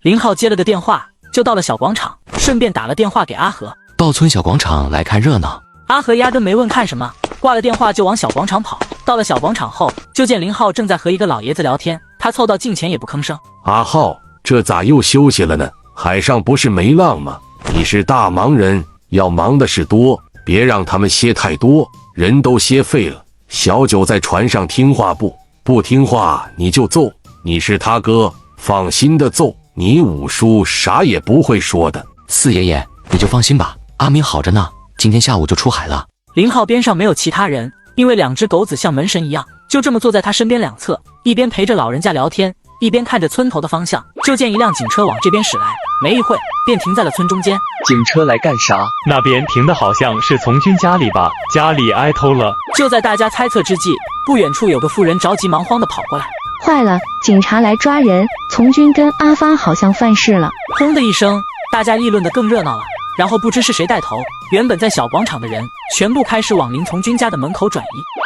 林浩接了個電話，就到了小廣場，順便打了電話給阿和。到村小廣場來看熱鬧。阿和壓根沒問看什麼，掛了電話就往小廣場跑。到了小廣場後，就見林浩正在和一個老爺子聊天，他湊到近前也不吭聲。阿浩，這咋又休息了呢？海上不是沒浪嗎？你是大忙人，要忙的事多，別讓他們歇太多，人都歇廢了。小九在船上聽話不聽話你就揍，你是他哥，放心的揍，你五叔啥也不會說的。四爺爺，你就放心吧，阿明好着呢，今天下午就出海了。林浩邊上沒有其他人，因為兩隻狗子像門神一樣，就這麼坐在他身邊兩側，一邊陪着老人家聊天，一邊看着村頭的方向。就見一輛警車往這邊駛來，沒一會便停在了村中間。警車來幹啥？那邊停的好像是從軍家裡吧，家裡挨偷了。就在大家猜測之際，不遠處有個婦人着急忙慌地跑過來。壞了，警察來抓人，從軍跟阿發好像犯事了。轟的一聲，大家議論得更熱鬧了。然後不知是誰帶頭，原本在小廣場的人全部開始往林從軍家的門口轉移。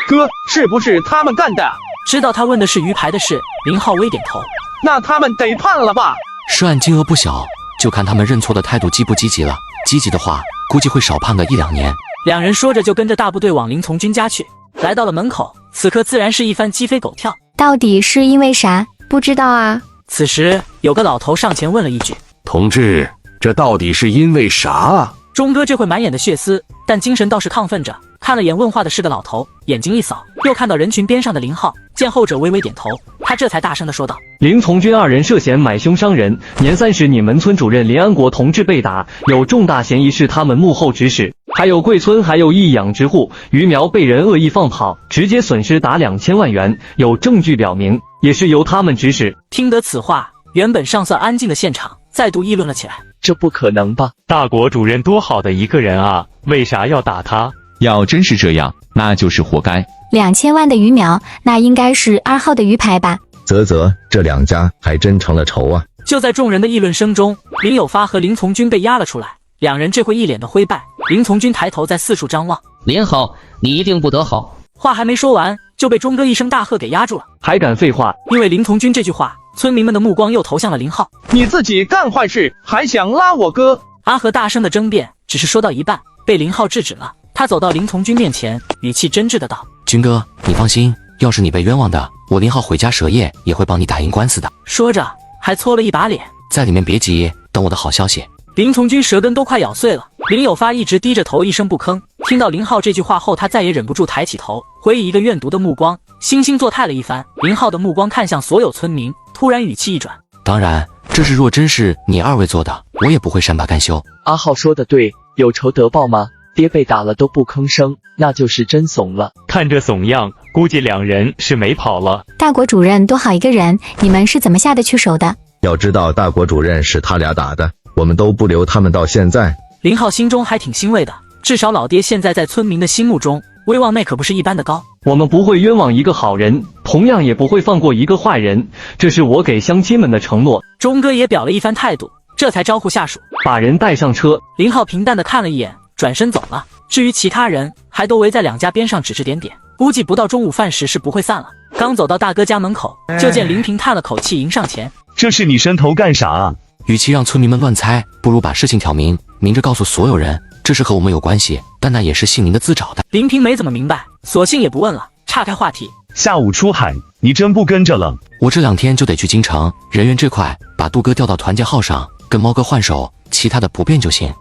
哥，是不是他們幹的？知道他問的是魚排的事，林浩微點頭。那他們得判了吧？涉案金額不小，就看他們認錯的態度積不積極了。積極的話，估計會少判個1-2年。兩人說着就跟着大部隊往林從軍家去。來到了門口，此刻自然是一番雞飛狗跳。到底是因為啥？不知道啊。此時有個老頭上前問了一句：同志，這到底是因為啥啊？鐘哥這會滿眼的血絲，但精神倒是亢奮着，看了眼問話的是個老頭，眼睛一掃，又看到人群邊上的林浩，見後者微微點頭，他這才大聲地說道：林從軍2人涉嫌買兇傷人，年30你們村主任林安國同志被打，有重大嫌疑是他們幕後指使。還有貴村還有一養殖戶魚苗被人惡意放跑，直接損失達2000萬元，有證據表明也是由他們指使。聽得此話，原本尚算安靜的現场再度議論了起来。這不可能吧？大國主任多好的一個人啊，為啥要打他？要真是這樣，那就是活該。2000萬的魚苗，那應該是2號的魚排吧？這兩家還真成了仇啊！就在眾人的議論聲中，林有發和林从軍被押了出来，兩人这回一臉的灰敗。林从軍抬頭在四處張望，林浩，你一定不得好！話還沒說完，就被鐘哥一聲大喝給壓住了。還敢廢話？因為林從軍這句話，村民們的目光又投向了林浩。你自己幹壞事，還想拉我哥？阿和大聲的爭辯，只是說到一半，被林浩制止了。他走到林從軍面前，語氣真摯的道：軍哥，你放心，要是你被冤枉的，我林浩毁家舍業也會幫你打贏官司的。說着還搓了一把臉，在裡面別急，等我的好消息。林從軍舌根都快咬碎了，林有發一直低着頭一聲不吭。聽到林浩這句話後，他再也忍不住抬起頭，回以一個怨毒的目光，惺惺作態了一番。林浩的目光看向所有村民，突然語氣一轉：當然，這事若真是你2位做的，我也不會善罷甘休。阿浩說的對，有仇得報嗎？爹被打了都不吭聲，那就是真慫了。看這慫樣，估計2人是沒跑了。大國主任多好一個人，你們是怎麼下得去手的？要知道大國主任是他倆打的，我們都不留他們到現在。林浩心中還挺欣慰的，至少老爹現在在村民的心目中威望那可不是一般的高。我們不會冤枉一個好人，同樣也不會放過一個壞人，這是我給鄉親們的承諾。鐘哥也表了一番態度，這才招呼下屬把人帶上車。林浩平淡地看了一眼，轉身走了。至於其他人，還都圍在兩家邊上指指點點，估計不到中午飯時是不會散了。剛走到大哥家門口，就見林平嘆了口氣迎上前：這是你伸頭幹啥啊？與其讓村民們亂猜，不如把事情挑明，明着告訴所有人，這事和我們有關係，但那也是姓林的自找的。林平沒怎麼明白，索性也不問了，岔開話題。下午出海，你真不跟着了？我這2天就得去京城，人員這塊把杜哥調到團結號上，跟貓哥換手，其他的不變就行。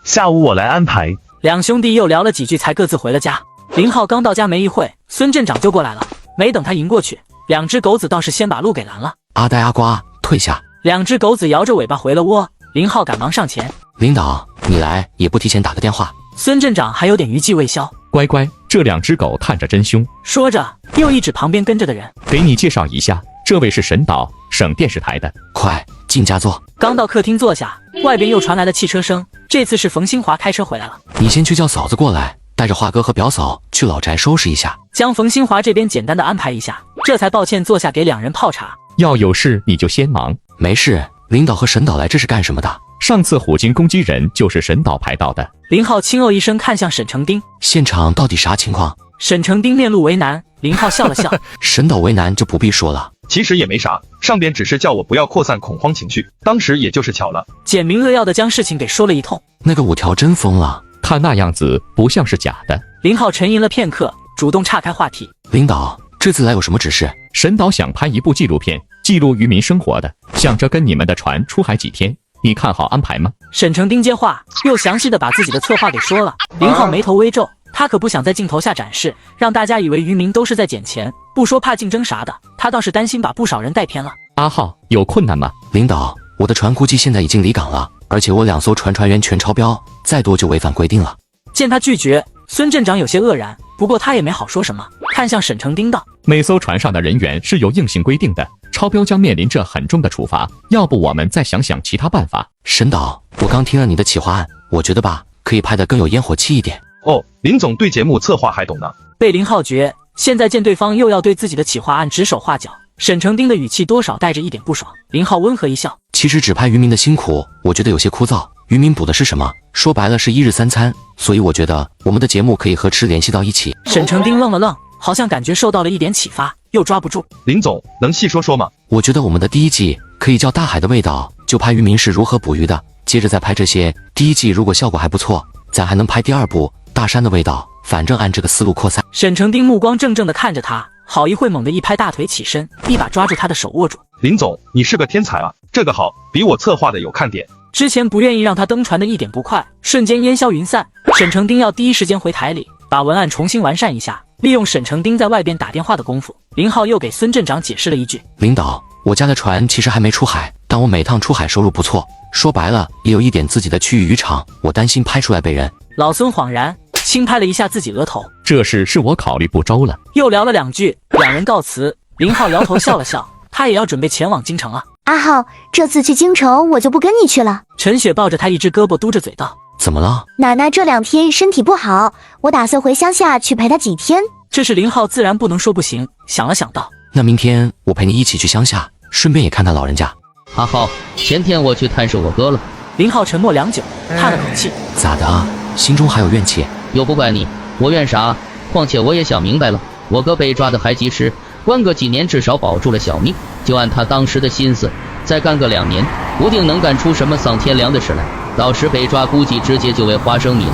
下午我來安排。兩兄弟又聊了幾句，才各自回了家。林浩剛到家沒一會，孫鎮長就過來了。沒等他迎過去，2隻狗子倒是先把路給攔了。阿呆阿瓜，退下！2隻狗子搖着尾巴回了窩。林浩趕忙上前：領導，你來也不提前打個電話。孫鎮長還有點餘悸未消。乖乖，這2隻狗看着真兇。說着又一指旁邊跟着的人：給你介紹一下，這位是沈導，省電視台的。快進家坐。剛到客廳坐下，外邊又傳來了汽車聲，這次是馮新華開車回來了。你先去叫嫂子過來，帶着華哥和表嫂去老宅收拾一下。將馮新華這邊簡單的安排一下，這才抱歉坐下給2人泡茶。要有事你就先忙。沒事，領導和沈導來這是幹什麼的？上次虎鯨攻擊人就是沈導排到的。林浩輕哦一聲看向沈成丁：現場到底啥情況？沈成丁面露為難，林浩笑了笑。沈導為難就不必說了。其實也沒啥，上邊只是叫我不要擴散恐慌情緒，當時也就是巧了。簡明扼要的將事情給說了一通。那個五條真瘋了，他那樣子不像是假的。林浩沉吟了片刻，主動岔開話題。領導，這次來有什麼指示？沈導想拍一部紀錄片，記錄漁民生活的，想着跟你們的船出海幾天，你看好安排嗎？沈成丁接話，又詳細的把自己的策劃給說了。林浩眉頭微皺，他可不想在鏡頭下展示，讓大家以為漁民都是在撿錢，不說怕競爭啥的，他倒是擔心把不少人帶偏了。阿浩，有困難嗎？領導，我的船估計現在已經離港了，而且我2艘船員全超標，再多就違反規定了。見他拒絕，孫鎮長有些愕然，不過他也沒好說什麼，看向沈成丁道：每艘船上的人員是有硬性規定的，超標將面臨着很重的處罰，要不我們再想想其他辦法。沈導，我剛聽了你的企劃案，我覺得吧，可以拍得更有烟火气一點。哦，林總對節目策劃還懂呢。被林浩絕，現在見對方又要對自己的企劃案指手畫腳，沈成丁的語氣多少帶着一點不爽。林浩溫和一笑：其實只拍漁民的辛苦，我覺得有些枯燥。漁民補的是什麼？說白了是1日3餐，所以我覺得我們的節目可以和吃聯繫到一起。沈成丁愣了愣，好像感覺受到了一點啟發，又抓不住。林總，能細說說嗎？我覺得我們的第1季可以叫大海的味道，就拍漁民是如何捕魚的，接着再拍這些。第1季如果效果還不錯，咱還能拍第2部大山的味道，反正按這個思路擴散。沈成丁目光怔怔地看着他，好一會猛地一拍大腿起身，一把抓住他的手握住。林总，你是個天才啊，這個好，比我策劃的有看點。之前不願意讓他登船的一點不快，瞬間煙消雲散。沈成丁要第一時間回台裡，把文案重新完善一下。利用沈成丁在外邊打電話的功夫，林浩又給孫鎮長解釋了一句：領導，我家的船其實還沒出海，但我每趟出海收入不錯，說白了也有一點自己的區域漁場，我擔心拍出來被人。老孫恍然，輕拍了一下自己額頭，這事是我考慮不周了。又聊了2句，兩人告辭。林浩搖頭笑了笑，他也要準備前往京城了。阿浩，這次去京城我就不跟你去了。陳雪抱着他一只胳膊嘟着嘴道：怎麼了？奶奶這2天身體不好，我打算回鄉下去陪她幾天。這是林浩自然不能說不行，想了想道：那明天我陪你一起去鄉下，順便也看看老人家。阿浩，前天我去探视我哥了。林浩沉默良久，叹了口气：咋的？心中还有怨气？又不怪你，我怨啥？況且我也想明白了，我哥被抓的还及时，关个幾年至少保住了小命，就按他當時的心思，再幹個2年，不定能幹出什麼喪天良的事來。到時被抓估計直接就為花生米了。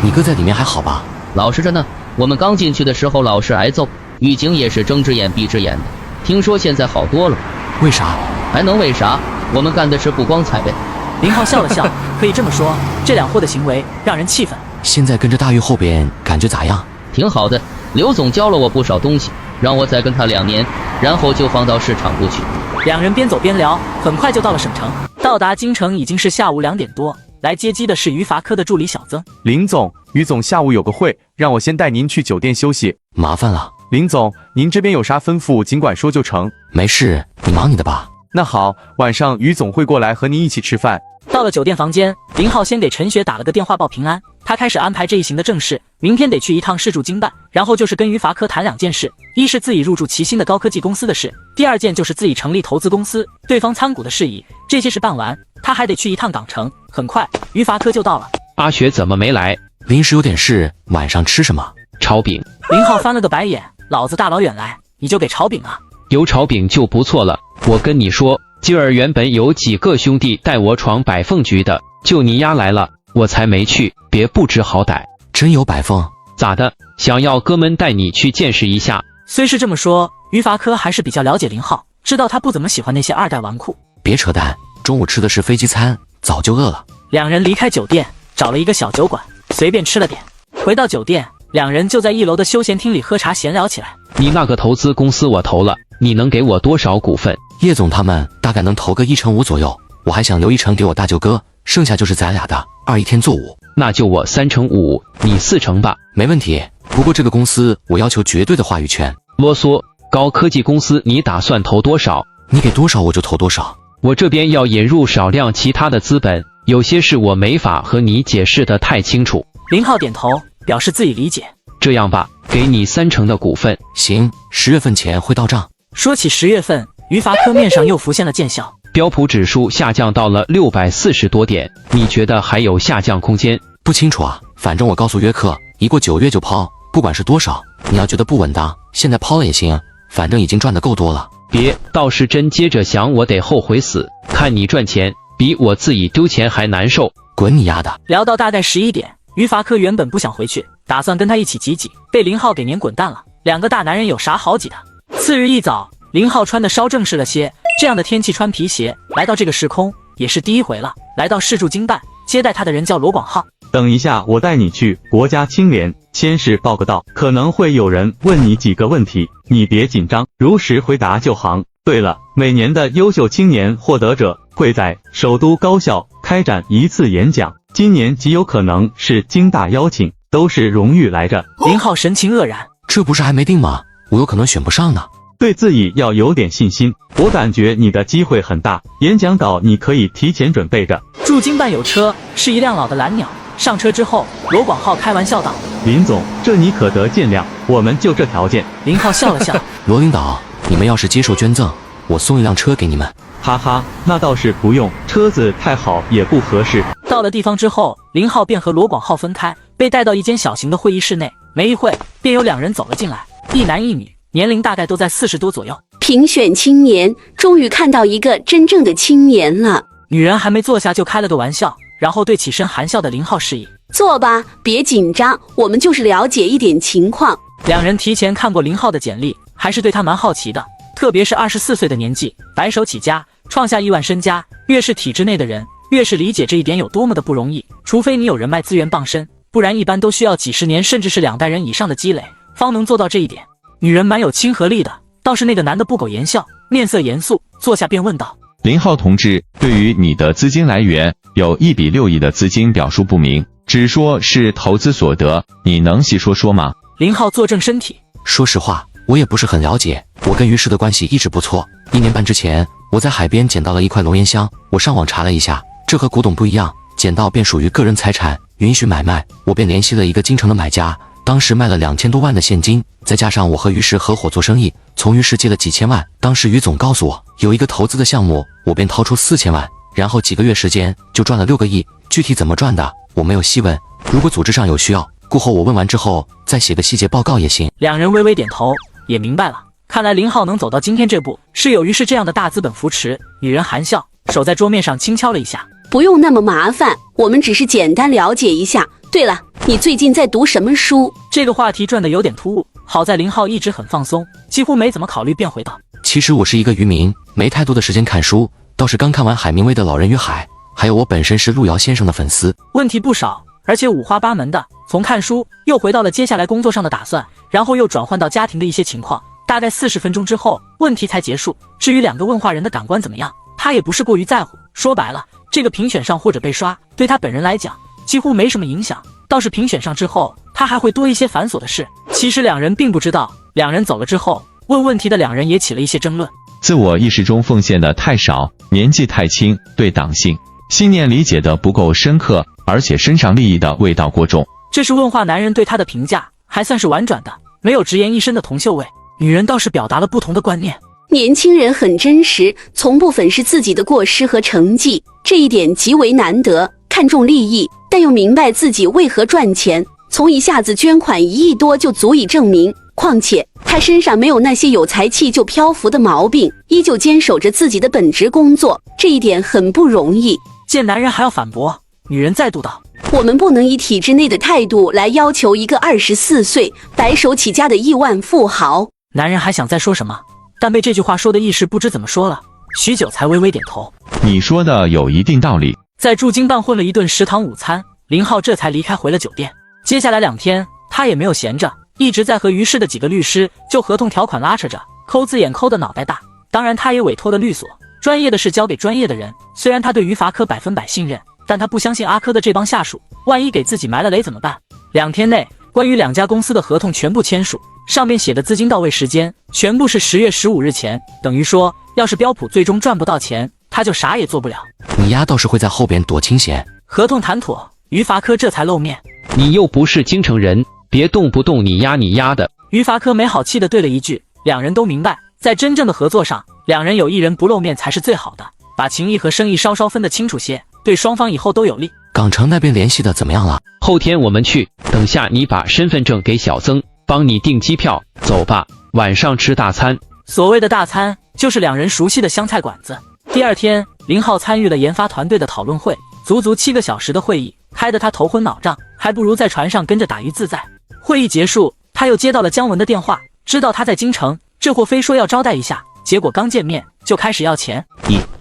你哥在裡面還好吧？老實着呢，我們剛進去的時候老是挨揍，獄警也是睜隻眼閉隻眼的，聽說現在好多了。為啥？還能為啥？我們幹的是不光彩唄。林浩笑了笑，可以這麼說，這兩貨的行為讓人氣憤。現在跟着大玉後邊感覺咋樣？挺好的，劉總教了我不少東西，讓我再跟他2年，然後就放到市場部去。兩人邊走邊聊，很快就到了省城。到達京城已經是下午2點多，來接機的是漁法科的助理小曾。林總，於總下午有個會，讓我先帶您去酒店休息。麻煩了。林總，您這邊有啥吩咐儘管說就成。沒事，你忙你的吧。那好，晚上於總會過來和您一起吃飯。到了酒店房間，林浩先給陳雪打了個電話報平安。他開始安排這一行的正事，明天得去一趟市駐經辦，然後就是跟漁法科談2件事，一是自己入駐其新的高科技公司的事，第2件就是自己成立投資公司，對方參股的事宜。這些事辦完，他還得去一趟港城。很快，漁法科就到了。阿雪怎麼沒來？臨時有點事，晚上吃什麼？炒餅。林浩翻了個白眼，老子大老遠來，你就給炒餅啊？有炒餅就不錯了。我跟你說，今兒原本有幾個兄弟帶我闖百鳳局的，就你丫來了，我才沒去，別不知好歹。真有百鳳？咋的？想要哥們帶你去見識一下？雖是這麼說，漁法科還是比較了解林浩，知道他不怎麼喜歡那些2代紈絝。別扯淡，中午吃的是飛機餐，早就餓了。兩人離開酒店，找了一個小酒館，隨便吃了點。回到酒店，兩人就在1樓的休閒廳裡喝茶閒聊起來。你那個投資公司我投了，你能給我多少股份？葉總他們大概能投個1成5左右，我還想留1成給我大舅哥，剩下就是咱倆的，2一天做5。那就我3成5，你4成吧。沒問題，不過這個公司我要求絕對的話語權。囉嗦，高科技公司你打算投多少？你給多少我就投多少。我這邊要引入少量其他的資本，有些事我沒法和你解釋得太清楚。林浩點頭，表示自己理解。這樣吧，給你3成的股份。行，10月份前會到賬。說起10月份，漁法科面上又浮現了見效。標普指數下降到了640多點，你覺得還有下降空間？不清楚啊，反正我告訴約克，一過9月就拋，不管是多少，你要觉得不稳当，现在拋了也行，反正已經賺得夠多了。別，倒是真接着想，我得後悔死。看你賺錢，比我自己丟錢還難受。滾你丫的！聊到大概11點，於伐科原本不想回去，打算跟他一起擠擠，被林浩給攆滾蛋了。兩個大男人有啥好擠的？次日一早，林浩穿的稍正式了些，這樣的天氣穿皮鞋來到這個時空也是第一回了。來到市駐京辦，接待他的人叫羅廣浩。等一下，我帶你去國家青聯，先是報個到，可能會有人問你幾個問題，你別緊張，如實回答就行。對了，每年的優秀青年獲得者會在首都高校開展一次演講，今年極有可能是京大邀請，都是榮譽來着。林浩神情愕然，這不是還沒定嗎？我有可能選不上呢。對自己要有點信心，我感覺你的機會很大，演講稿你可以提前準備着。駐京辦有車，是一輛老的藍鳥。上車之後，羅廣浩開玩笑道：“林總，這你可得見諒，我們就這條件。”林浩笑了笑：“羅領導，你們要是接受捐贈，我送一輛車給你們。”哈哈，那倒是不用，車子太好也不合適。到了地方之後，林浩便和羅廣浩分開，被帶到一間小型的會議室內。沒一會，便有兩人走了進來，一男一女，年齡大概都在40多左右。評選青年，終於看到一個真正的青年了。女人還沒坐下就開了個玩笑，然後對起身含笑的林浩示意：“坐吧，別緊張，我們就是了解一點情況。”兩人提前看過林浩的簡歷，還是對他蠻好奇的，特別是24歲的年紀，白手起家，創下億萬身家。越是體制內的人，越是理解這一點有多麼的不容易。除非你有人脈資源傍身，不然一般都需要幾十年甚至是2代人以上的積累，方能做到這一點。女人蠻有親和力的，倒是那個男的不苟言笑，面色嚴肅，坐下便問道：“林浩同志，對於你的資金來源，有1比6億的資金表述不明，只說是投資所得，你能細說說嗎？”林浩坐正身體，說實話，我也不是很了解。我跟於氏的關係一直不錯。1年半之前，我在海邊撿到了一塊龍涎香，我上網查了一下，這和古董不一樣，撿到便屬於個人財產，允許買賣。我便聯繫了一個京城的買家，當時賣了2000多萬的現金，再加上我和於氏合夥做生意，從於氏借了幾千萬。當時於總告訴我有一個投資的項目，我便掏出4000萬，然後幾個月時間就賺了6個億。具體怎麼賺的，我沒有細問。如果組織上有需要，過後我問完之後再寫個細節報告也行。兩人微微點頭，也明白了。看來林浩能走到今天這步，是有於氏這樣的大資本扶持。女人含笑，手在桌面上輕敲了一下：“不用那麼麻煩，我們只是簡單了解一下。對了，你最近在讀什麼書？”這個話題轉得有點突兀，好在林浩一直很放鬆，幾乎沒怎麼考慮，便回道：“其實我是一個漁民，沒太多的時間看書，倒是剛看完海明威的《老人與海》，還有我本身是路遙先生的粉絲。”問題不少，而且五花八門的，從看書又回到了接下來工作上的打算，然後又轉換到家庭的一些情況。大概40分鐘之後，問題才結束。至於2個問話人的感官怎麼樣，他也不是過於在乎。說白了，這個評選上或者被刷，對他本人來講幾乎沒什麼影響。倒是評選上之後，他還會多一些繁瑣的事。其實兩人並不知道，兩人走了之後，問問題的兩人也起了一些爭論。自我意識中奉獻的太少，年紀太輕，對黨性、信念理解的不夠深刻，而且身上利益的味道過重。這是問話男人對他的評價，還算是婉轉的，沒有直言一身的銅臭味。女人倒是表達了不同的觀念。年輕人很真實，從不粉飾自己的過失和成績，這一點極為難得。看重利益，但又明白自己為何賺錢，從一下子捐款1億多就足以證明。況且他身上沒有那些有才氣就漂浮的毛病，依舊堅守着自己的本職工作，這一點很不容易。見男人還要反駁，女人再度道：“我們不能以體制內的態度來要求一個24歲白手起家的億萬富豪。”男人還想再說什麼，但被這句話說的意識不知怎麼說了，許久才微微點頭：“你說的有一定道理。”在駐京辦混了一頓食堂午餐，林浩這才離開回了酒店。接下來2天，他也沒有閒着，一直在和於氏的幾個律師就合同條款拉扯着，摳字眼摳的腦袋大。當然，他也委托了律所，專業的事交給專業的人。雖然他對於伐科100%信任，但他不相信阿珂的這幫下屬，萬一給自己埋了雷怎麼辦？2天內，關於2家公司的合同全部簽署，上面寫的資金到位時間全部是10月15日前，等於說，要是標普最終賺不到錢，他就啥也做不了。你丫倒是會在後邊躲清閒。合同談妥，於伐科這才露面。你又不是京城人，別動不動你丫的。於伐科沒好氣地對了一句，兩人都明白，在真正的合作上，兩人有一人不露面才是最好的，把情谊和生意稍稍分得清楚些，对雙方以後都有利。港城那邊聯繫的怎麼樣了？後天我們去，等下你把身份證給小曾，幫你訂機票，走吧，晚上吃大餐。所謂的大餐，就是兩人熟悉的湘菜館子。第二天，林浩參與了研發團隊的討論會，足足7個小時的會議，開得他頭昏腦脹，還不如在船上跟着打魚自在。會議結束，他又接到了姜文的電話，知道他在京城，這貨非說要招待一下，結果剛見面就開始要錢。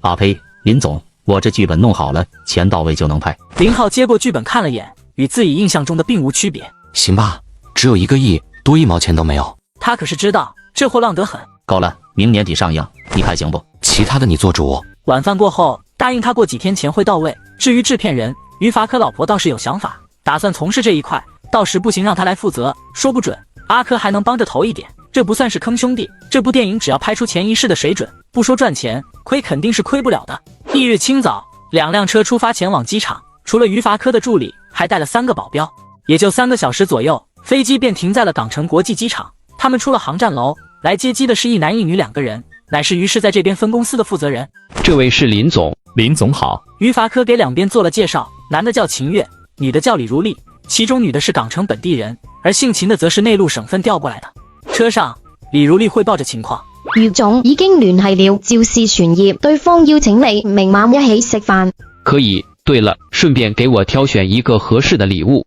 阿呸，林總，我這劇本弄好了，錢到位就能拍。林浩接過劇本看了眼，與自己印象中的並無區別。行吧，只有1個億，多1毛錢都沒有。他可是知道這貨浪得很。夠了，明年底上映，你看行不？其他的你做主。晚飯過後，答應他過幾天前會到位。至於製片人於法科老婆倒是有想法，打算從事這一塊，到時不行讓他來負責，說不準阿珂還能幫着投一點。這不算是坑兄弟，這部電影只要拍出前一世的水準，不說賺錢，虧肯定是虧不了的。翌日清早，2輛車出發前往機場，除了於法科的助理，還帶了3個保鏢。也就3個小時左右，飛機便停在了港城國際機場。他們出了航站樓，來接機的是1男1女2個人，乃是於氏在這邊分公司的負責人。這位是林總。林總好。於法科給兩邊做了介紹，男的叫秦月，女的叫李如麗，其中女的是港城本地人，而姓秦的則是內陸省份調過來的。車上，李如麗匯報着情況。余總已經聯繫了趙氏船業，對方邀請你明晚一起食飯。可以。對了，順便給我挑選一個合適的禮物。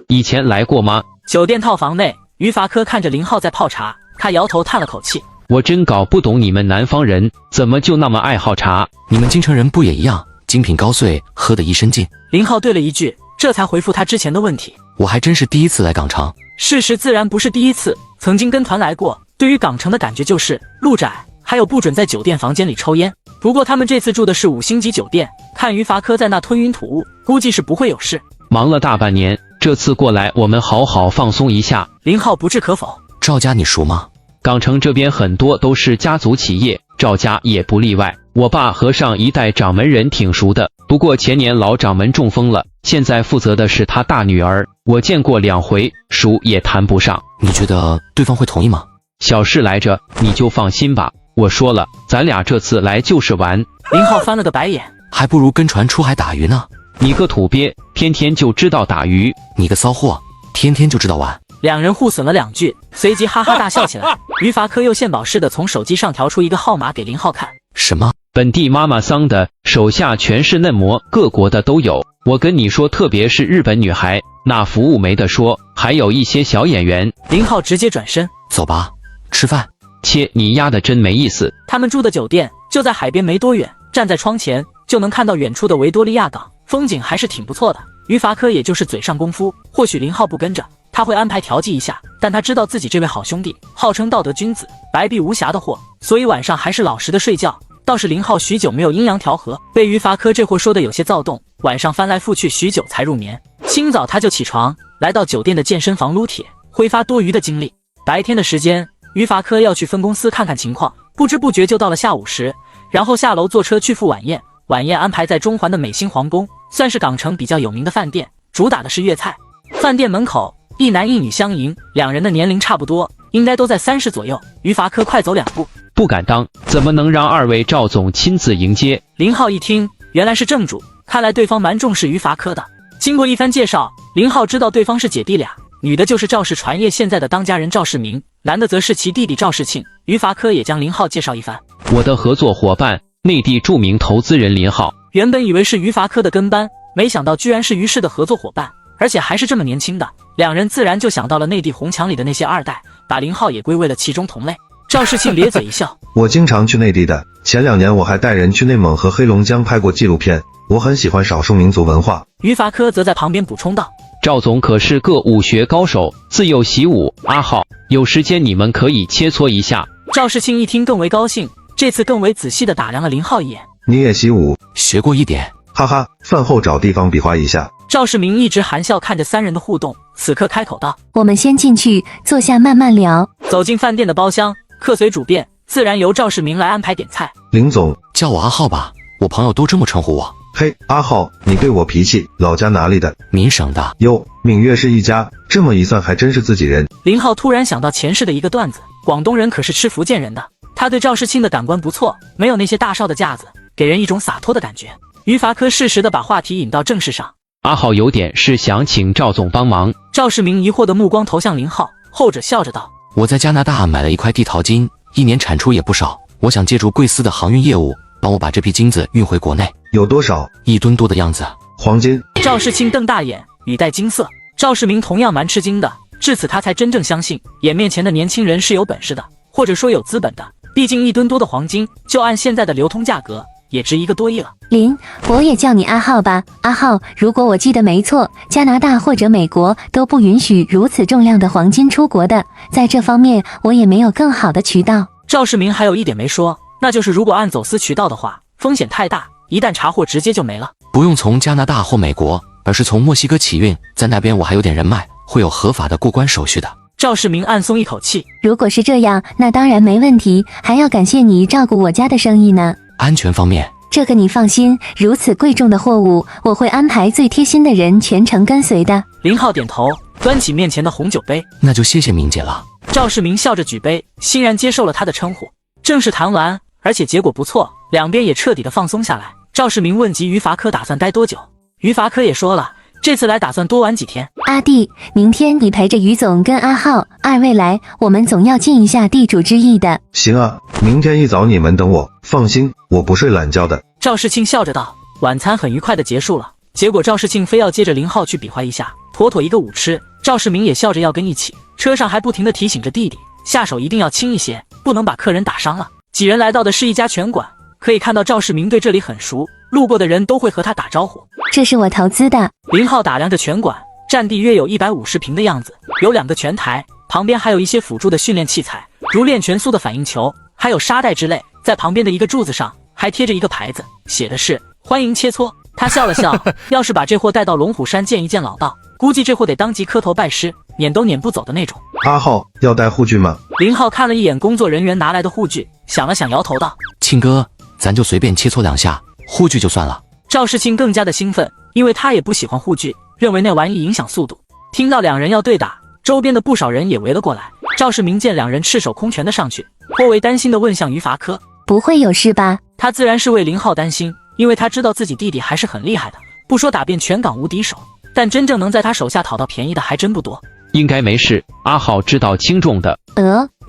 以前來過嗎？酒店套房內，於法科看着林浩在泡茶，他搖頭嘆了口氣。我真搞不懂你們南方人怎麼就那麼愛好茶。你們京城人不也一樣，精品高碎，喝得一身勁。林浩對了一句，這才回復他之前的問題。我還真是第一次來港城。事實自然不是第一次，曾經跟團來過。對於港城的感覺就是路窄，還有不准在酒店房間裡抽煙。不過他們這次住的是5星級酒店，看於法科在那吞雲吐霧，估計是不會有事。忙了大半年，這次過來我們好好放鬆一下。林浩不置可否。趙家你熟嗎？港城這邊很多都是家族企業，趙家也不例外。我爸和上一代掌門人挺熟的，不過前年老掌門中風了，現在負責的是他大女兒。我見過2回，熟也談不上。你覺得對方會同意嗎？小事來着，你就放心吧。我說了，咱倆這次來就是玩。林浩翻了個白眼，還不如跟船出海打魚呢。你個土鳖，天天就知道打魚。你個騷貨，天天就知道玩。兩人互損了2句，隨即哈哈大笑起來。於法科又獻寶似的從手機上調出一個號碼給林浩看。什麼？本地媽媽桑的，手下全是嫩模，各國的都有。我跟你說，特別是日本女孩，那服務沒得說，還有一些小演員。林浩直接轉身，走吧，吃飯。切，你丫的真沒意思。他們住的酒店就在海邊沒多遠，站在窗前就能看到遠處的維多利亞港，風景還是挺不錯的。於法科也就是嘴上功夫，或許林浩不跟着，他會安排調劑一下，但他知道自己這位好兄弟號稱道德君子，白璧無瑕的貨，所以晚上還是老實的睡覺。倒是林浩許久沒有陰陽調和，被於法科這貨說的有些躁動，晚上翻來覆去許久才入眠。清早他就起床，來到酒店的健身房擼鐵，揮發多餘的精力。白天的時間，於法科要去分公司看看情況，不知不覺就到了下午時，然後下樓坐車去赴晚宴。晚宴安排在中環的美心皇宮，算是港城比較有名的飯店，主打的是粵菜。飯店門口1男1女相迎，兩人的年齡差不多，應該都在30左右。於法科快走2步，不敢當，怎麼能讓2位趙總親自迎接？林浩一聽，原來是正主，看來對方蠻重視於法科的。經過一番介紹，林浩知道對方是姐弟倆，女的就是趙氏傳業現在的當家人趙世明，男的則是其弟弟趙世慶。於法科也將林浩介紹一番。我的合作夥伴，內地著名投資人林浩。原本以為是於法科的跟班，沒想到居然是於氏的合作夥伴，而且還是這麼年輕的。兩人自然就想到了內地紅牆裡的那些2代，把林浩也歸為了其中同類。趙世慶咧嘴一笑，我經常去內地的，前2年我還帶人去內蒙和黑龍江拍過紀錄片，我很喜歡少數民族文化。於法科則在旁邊補充道，趙總可是個武學高手，自幼習武。阿浩，有時間你們可以切磋一下。趙世慶一聽更為高興，這次更為仔細地打量了林浩一眼。你也習武？學過一點。哈哈，飯後找地方比劃一下。趙世明一直含笑看着3人的互動，此刻開口道，我們先進去坐下慢慢聊。走進飯店的包廂，客隨主便，自然由趙世明來安排點菜。林總，叫我阿浩吧，我朋友都這麼稱呼我。嘿，阿浩，你對我脾氣，老家哪裡的？閩省的。喲，閩粵是一家，這麼一算還真是自己人。林浩突然想到前世的一個段子，廣東人可是吃福建人的。他對趙世慶的感官不錯，沒有那些大少的架子，給人一種灑脫的感覺。於法科適時地把話題引到正事上。阿浩有點是想請趙總幫忙。趙世明疑惑的目光投向林浩，後者笑着道：我在加拿大買了一塊地淘金，1年產出也不少，我想借助貴司的航運業務，幫我把這批金子運回國內。有多少？1噸多的樣子。黃金？趙世慶瞪大眼，語帶驚色。趙世明同樣蠻吃驚的，至此他才真正相信眼面前的年輕人是有本事的，或者說有資本的。畢竟1噸多的黃金，就按現在的流通價格，也值1個多億了。林，我也叫你阿浩吧。阿浩，如果我記得沒錯，加拿大或者美國都不允許如此重量的黄金出國的，在這方面我也沒有更好的渠道。趙世明還有一點沒說，那就是如果按走私渠道的話，風險太大，一旦查獲直接就沒了。不用從加拿大或美國，而是從墨西哥起運，在那邊我還有點人脈，會有合法的過關手續的。趙世明暗鬆一口氣，如果是這樣，那當然沒問題，還要感謝你照顧我家的生意呢。安全方面，這個你放心，如此貴重的貨物，我會安排最貼心的人全程跟隨的。林浩點頭，端起面前的紅酒杯，那就謝謝明姐了。趙世明笑着舉杯，欣然接受了他的稱呼。正式談完，而且結果不錯，兩邊也徹底的放鬆下來。趙世明問及於伐科打算待多久，於伐科也說了，這次來打算多玩幾天。阿弟，明天你陪着於總跟阿浩二位來，我們總要盡一下地主之誼的。行啊，明天一早你們等我，放心，我不睡懶覺的。趙世慶笑着道。晚餐很愉快的結束了，結果趙世慶非要接着林浩去比劃一下，妥妥一個舞痴。趙世明也笑着要跟一起，車上還不停地提醒着弟弟，下手一定要輕一些，不能把客人打傷了。幾人來到的是一家拳館，可以看到趙世明對這裡很熟，路過的人都會和他打招呼。這是我投資的。林浩打量着拳館，佔地約有150平的樣子，有2個拳台，旁邊還有一些輔助的訓練器材，如練拳速的反應球，還有沙袋之類。在旁邊的一個柱子上還貼着一個牌子，寫的是歡迎切磋。他笑了笑，要是把這貨帶到龍虎山見一見老道，估計這貨得當即磕頭拜師，攆都攆不走的那種。阿浩要帶護具嗎？林浩看了一眼工作人員拿來的護具，想了想摇頭道：慶哥，咱就隨便切磋2下，護具就算了。趙世慶更加的興奮，因為他也不喜歡護具，認為那玩意影響速度。聽到2人要對打，周邊的不少人也圍了過來。趙世明見2人赤手空拳的上去，頗為擔心的問向於伐科：不會有事吧？他自然是為林浩擔心，因為他知道自己弟弟還是很厲害的，不說打遍全港無敵手，但真正能在他手下討到便宜的還真不多。應該沒事，阿浩知道輕重的。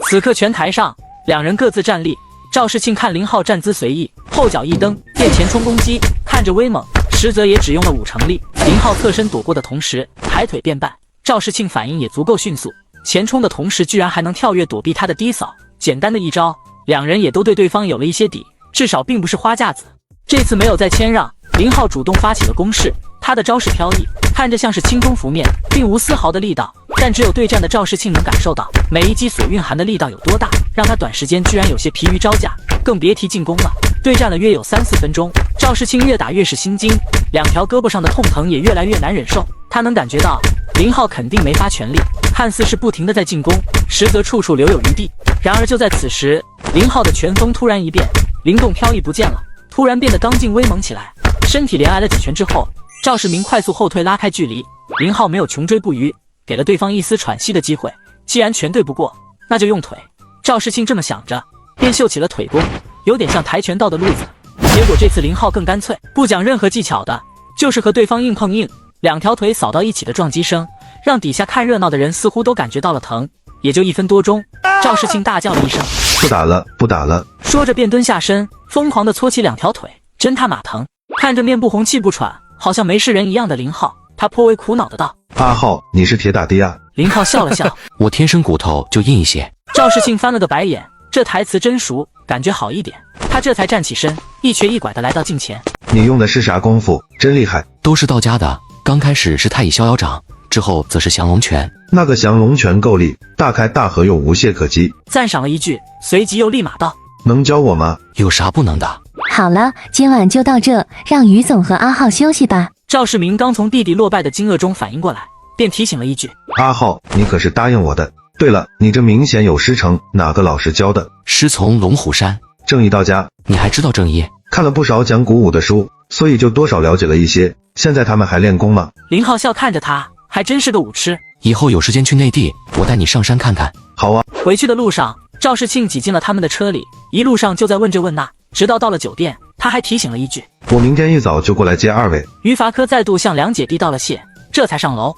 此刻拳台上2人各自站立，趙世慶看林浩站姿隨意，後腳一蹬便前衝攻擊，看着威猛，實則也只用了5成力。林浩側身躲過的同時抬腿便絆，趙世慶反應也足夠迅速，前衝的同時居然還能跳躍躲避他的低掃，簡單的一招，2人也都對对方有了一些底，至少並不是花架子。這次沒有再謙讓，林浩主動發起了攻勢，他的招式飄逸，看着像是輕功拂面，並無絲毫的力道，但只有對戰的趙世慶能感受到每一擊所蘊含的力道有多大，讓他短時間居然有些疲於招架，更別提進攻了。對戰了約有3-4分鐘，趙世慶越打越是心驚，2條胳膊上的痛疼也越來越難忍受。他能感覺到林浩肯定沒發全力，看似是不停地在進攻，實則處處留有餘地。然而就在此時，林浩的拳風突然一變，靈動飄逸不見了，突然變得剛勁威猛起來，身體連挨了幾拳之後，趙世明快速後退拉開距離。林浩沒有窮追不虞，給了對方一絲喘息的機會，既然拳對不過，那就用腿。趙世慶這麼想着，便秀起了腿功，有點像跆拳道的路子。結果這次林浩更乾脆，不講任何技巧的，就是和對方硬碰硬，2條腿掃到一起的撞擊聲，讓底下看熱鬧的人似乎都感覺到了疼。也就1分多鐘，趙世慶大叫了一聲：不打了，不打了！說着便蹲下身，瘋狂地搓起2條腿，真他媽疼！看着面不紅氣不喘，好像沒事人一樣的林浩，他頗為苦惱的道：阿浩，你是鐵打的啊？林浩笑了笑：我天生骨頭就硬一些。趙世慶翻了個白眼，這台詞真熟，感覺好一點。他這才站起身，一瘸一拐的來到鏡前。你用的是啥功夫？真厲害！都是道家的，剛開始是太乙逍遙掌，之後則是降龍拳。那個降龍拳夠力，大開大合又無懈可擊。讚賞了一句，隨即又立馬道：能教我嗎？有啥不能的？好了，今晚就到這，讓於總和阿浩休息吧。趙世明剛從弟弟落敗的驚愕中反應過來，便提醒了一句：阿浩，你可是答應我的。對了，你這明顯有師承，哪個老師教的？師從龍虎山正義道家。你還知道正義？看了不少講古武的書，所以就多少了解了一些。现在他們還練功嗎？林浩笑看着他，還真是個武痴。以後有時間去內地，我帶你上山看看。好啊。回去的路上，趙世慶擠進了他們的車裡，一路上就在問這問那，直到到了酒店，他還提醒了一句：我明天一早就過來接2位。於伐科再度向2姐弟道了謝，這才上樓。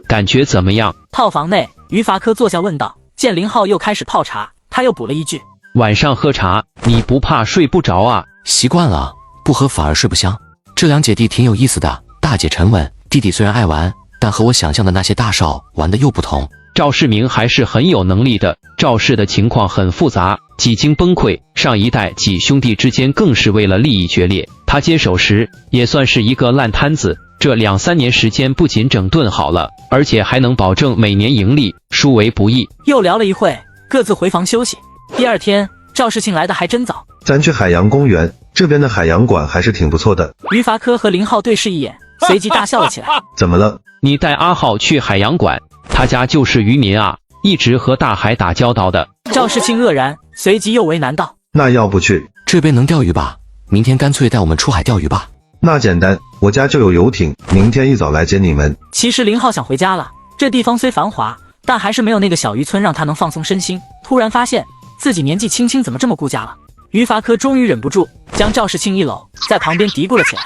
感覺怎麼樣？套房內，於伐科坐下問道。見林浩又開始泡茶，他又補了一句：晚上喝茶，你不怕睡不着啊？習慣了，不喝反而睡不香。这两姐弟挺有意思的，大姐沉穩，弟弟虽然爱玩，但和我想象的那些大少玩的又不同。趙世明还是很有能力的，趙氏的情況很複雜，幾經崩潰，上一代幾兄弟之間更是為了利益決裂。他接手時也算是一個爛攤子，這2、3年時間不僅整頓好了，而且還能保證每年盈利，殊為不易。又聊了一會，各自回房休息。第二天，趙世慶來的還真早。咱去海洋公園，這邊的海洋館還是挺不錯的。於伐科和林浩對視一眼，隨即大笑了起來。怎麼了？你帶阿浩去海洋館？他家就是漁民啊，一直和大海打交道的。趙世慶愕然，隨即又為難道：那要不去？這邊能釣魚吧？明天乾脆帶我們出海釣魚吧。那簡單，我家就有遊艇，明天一早來接你們。其實林浩想回家了，這地方雖繁華，但還是沒有那個小漁村讓他能放鬆身心。突然發現自己年紀輕輕怎麼這麼顧家了。於伐科終於忍不住將趙世慶一摟，在旁邊嘀咕了起來。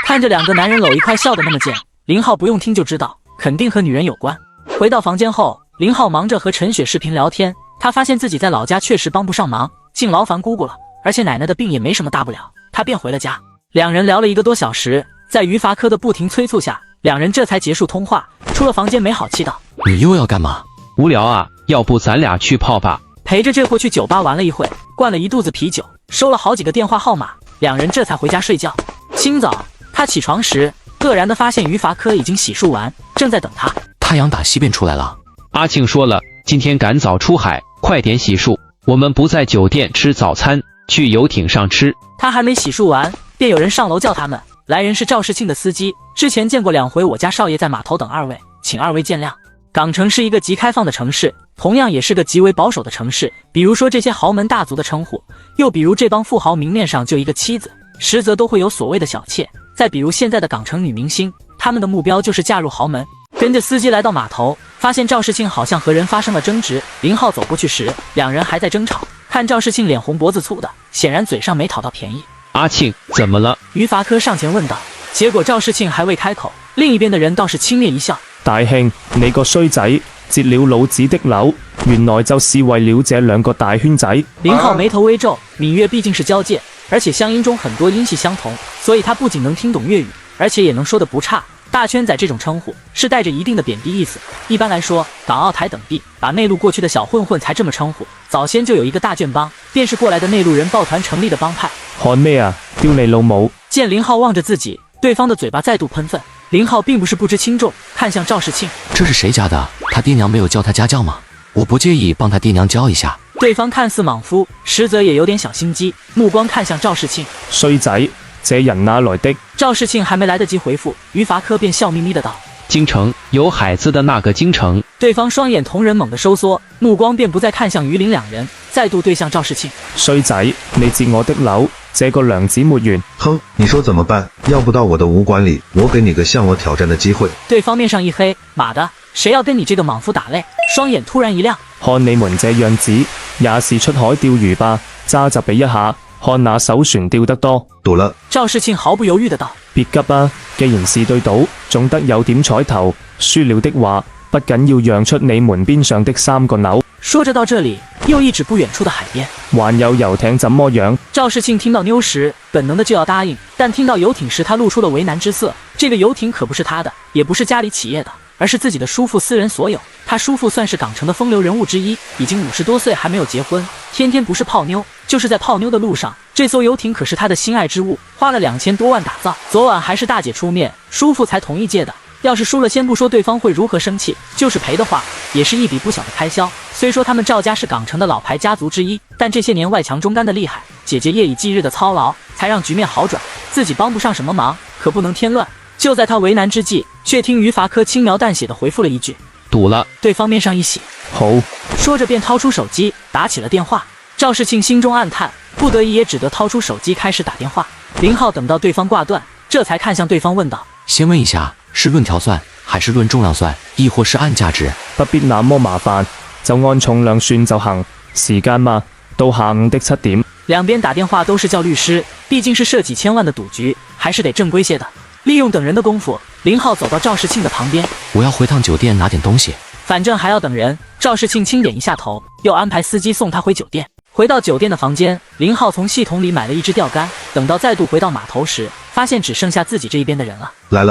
看着兩個男人摟一塊笑得那麼賤，林浩不用聽就知道肯定和女人有關。回到房間後，林浩忙着和陳雪視頻聊天。他發現自己在老家確實幫不上忙，竟勞煩姑姑了，而且奶奶的病也沒什麼大不了，他便回了家。兩人聊了1個多小時，在於伐科的不停催促下，兩人這才結束通話。出了房間沒好氣道：你又要幹嘛？無聊啊，要不咱倆去泡吧。陪着這貨去酒吧玩了一會，灌了一肚子啤酒，收了好幾個電話號碼，兩人這才回家睡覺。清早他起床時，愕然地發現於伐科已經洗漱完，正在等他。太陽打西邊出來了。阿慶說了，今天趕早出海，快點洗漱，我們不在酒店吃早餐，去遊艇上吃。他還沒洗漱完，便有人上樓叫他們。來人是趙世慶的司機，之前見過2回我家少爺在碼頭等2位，請2位見諒。港城是一個極開放的城市，同樣也是個極為保守的城市。比如說這些豪門大族的稱呼，又比如這幫富豪明面上就一個妻子，實則都會有所謂的小妾。再比如現在的港城女明星，他們的目標就是嫁入豪門。跟着司機來到碼頭，發現趙世慶好像和人發生了爭執。林浩走過去時，兩人還在爭吵。看趙世慶臉紅脖子粗的，顯然嘴上沒討到便宜。阿慶怎麼了？於伐科上前問道。結果趙世慶還未開口，另一邊的人倒是輕蔑一笑：大慶，你個衰仔，截了老子的樓，原來就是為了這2個大圈仔。林浩眉頭微皺，閩粵畢竟是交界，而且鄉音中很多音系相同，所以他不僅能聽懂粵語，而且也能說得不差。大圈仔這種稱呼是帶着一定的貶低意思。一般來說，港澳台等地把內陸過去的小混混才這麼稱呼。早先就有一個大圈幫，便是過來的內陸人抱團成立的幫派。看咩啊，丟你老母！見林浩望着自己，對方的嘴巴再度噴糞。林浩並不是不知輕重，看向趙世慶：這是誰家的？他爹娘沒有教他家教嗎？我不介意幫他爹娘教一下。對方看似莽夫，實則也有點小心機，目光看向趙世慶：衰仔，這人哪來的？趙世慶還沒來得及回復，於伐科便笑眯眯的道：京城，有海子的那個京城。對方雙眼同人猛地收縮，目光便不再看向於林兩人，再度對向趙世慶：衰仔，你截我的樓，這個梁子沒完。哼，你說怎麼辦？要不到我的武館裡，我給你個向我挑戰的機會。對方面上一黑，媽的，誰要跟你這個莽夫打擂？雙眼突然一亮，看你們這樣子，也是出海釣魚吧？揸就比一下，看哪艘船釣得多。賭了。趙世慶毫不猶豫的道：別急啊，既然是對賭，總得有點彩頭。輸了的話，不僅要讓出你門邊上的3個鈕。說着到這裡，又一指不遠處的海邊，還有遊艇怎麼樣？趙世慶聽到妞時，本能的就要答應，但聽到遊艇時，他露出了為難之色。這個遊艇可不是他的，也不是家裡企業的，而是自己的叔父私人所有。他叔父算是港城的風流人物之一，已經50多歲還沒有結婚，天天不是泡妞，就是在泡妞的路上。這艘遊艇可是他的心愛之物，花了2000多萬打造。昨晚還是大姐出面，叔父才同意借的。要是輸了，先不說對方會如何生氣，就是賠的話，也是一筆不小的開銷。雖說他們趙家是港城的老牌家族之一，但這些年外強中乾的厲害，姐姐夜以繼日的操勞，才讓局面好轉。自己幫不上什麼忙，可不能添亂。就在他為難之際，卻聽於伐科輕描淡寫的回復了一句：賭了。對方面上一喜，好，說着便掏出手機打起了電話。趙世慶心中暗嘆，不得已也只得掏出手機開始打電話。林浩等到對方掛斷，這才看向對方問道：先問一下，是論條算，還是論重量算，亦或是按價值？不必那麼麻煩，就按重量算就行。時間嘛，到下午的7點。兩邊打電話都是叫律師，畢竟是涉幾千萬的賭局，還是得正規些的。利用等人的功夫，林浩走到趙世慶的旁邊：我要回趟酒店拿點東西。反正還要等人，趙世慶輕點一下頭，又安排司機送他回酒店。回到酒店的房間，林浩從系統裡買了一支釣竿，等到再度回到碼頭時，發現只剩下自己這一邊的人了。來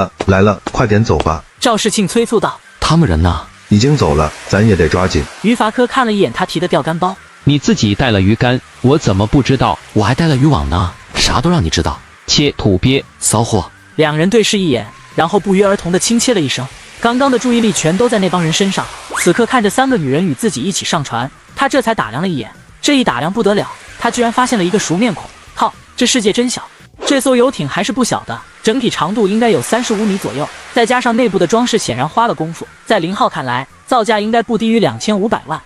了，快點走吧。趙世慶催促道。他們人呢？已經走了，咱也得抓緊。于伐科看了一眼他提的釣竿包，你自己带了魚竿，我怎麼不知道？我還帶了漁網呢，啥都讓你知道。切土鱉，騷貨。兩人對視一眼，然後不約而同的輕切了一聲。剛剛的注意力全都在那幫人身上，此刻看着3個女人與自己一起上船，他這才打量了一眼。這一打量不得了，他居然發現了一個熟面孔。靠，這世界真小！這艘遊艇還是不小的，整體長度應該有35米左右，再加上內部的裝飾，顯然花了功夫。在林浩看來，造價應該不低於2500萬。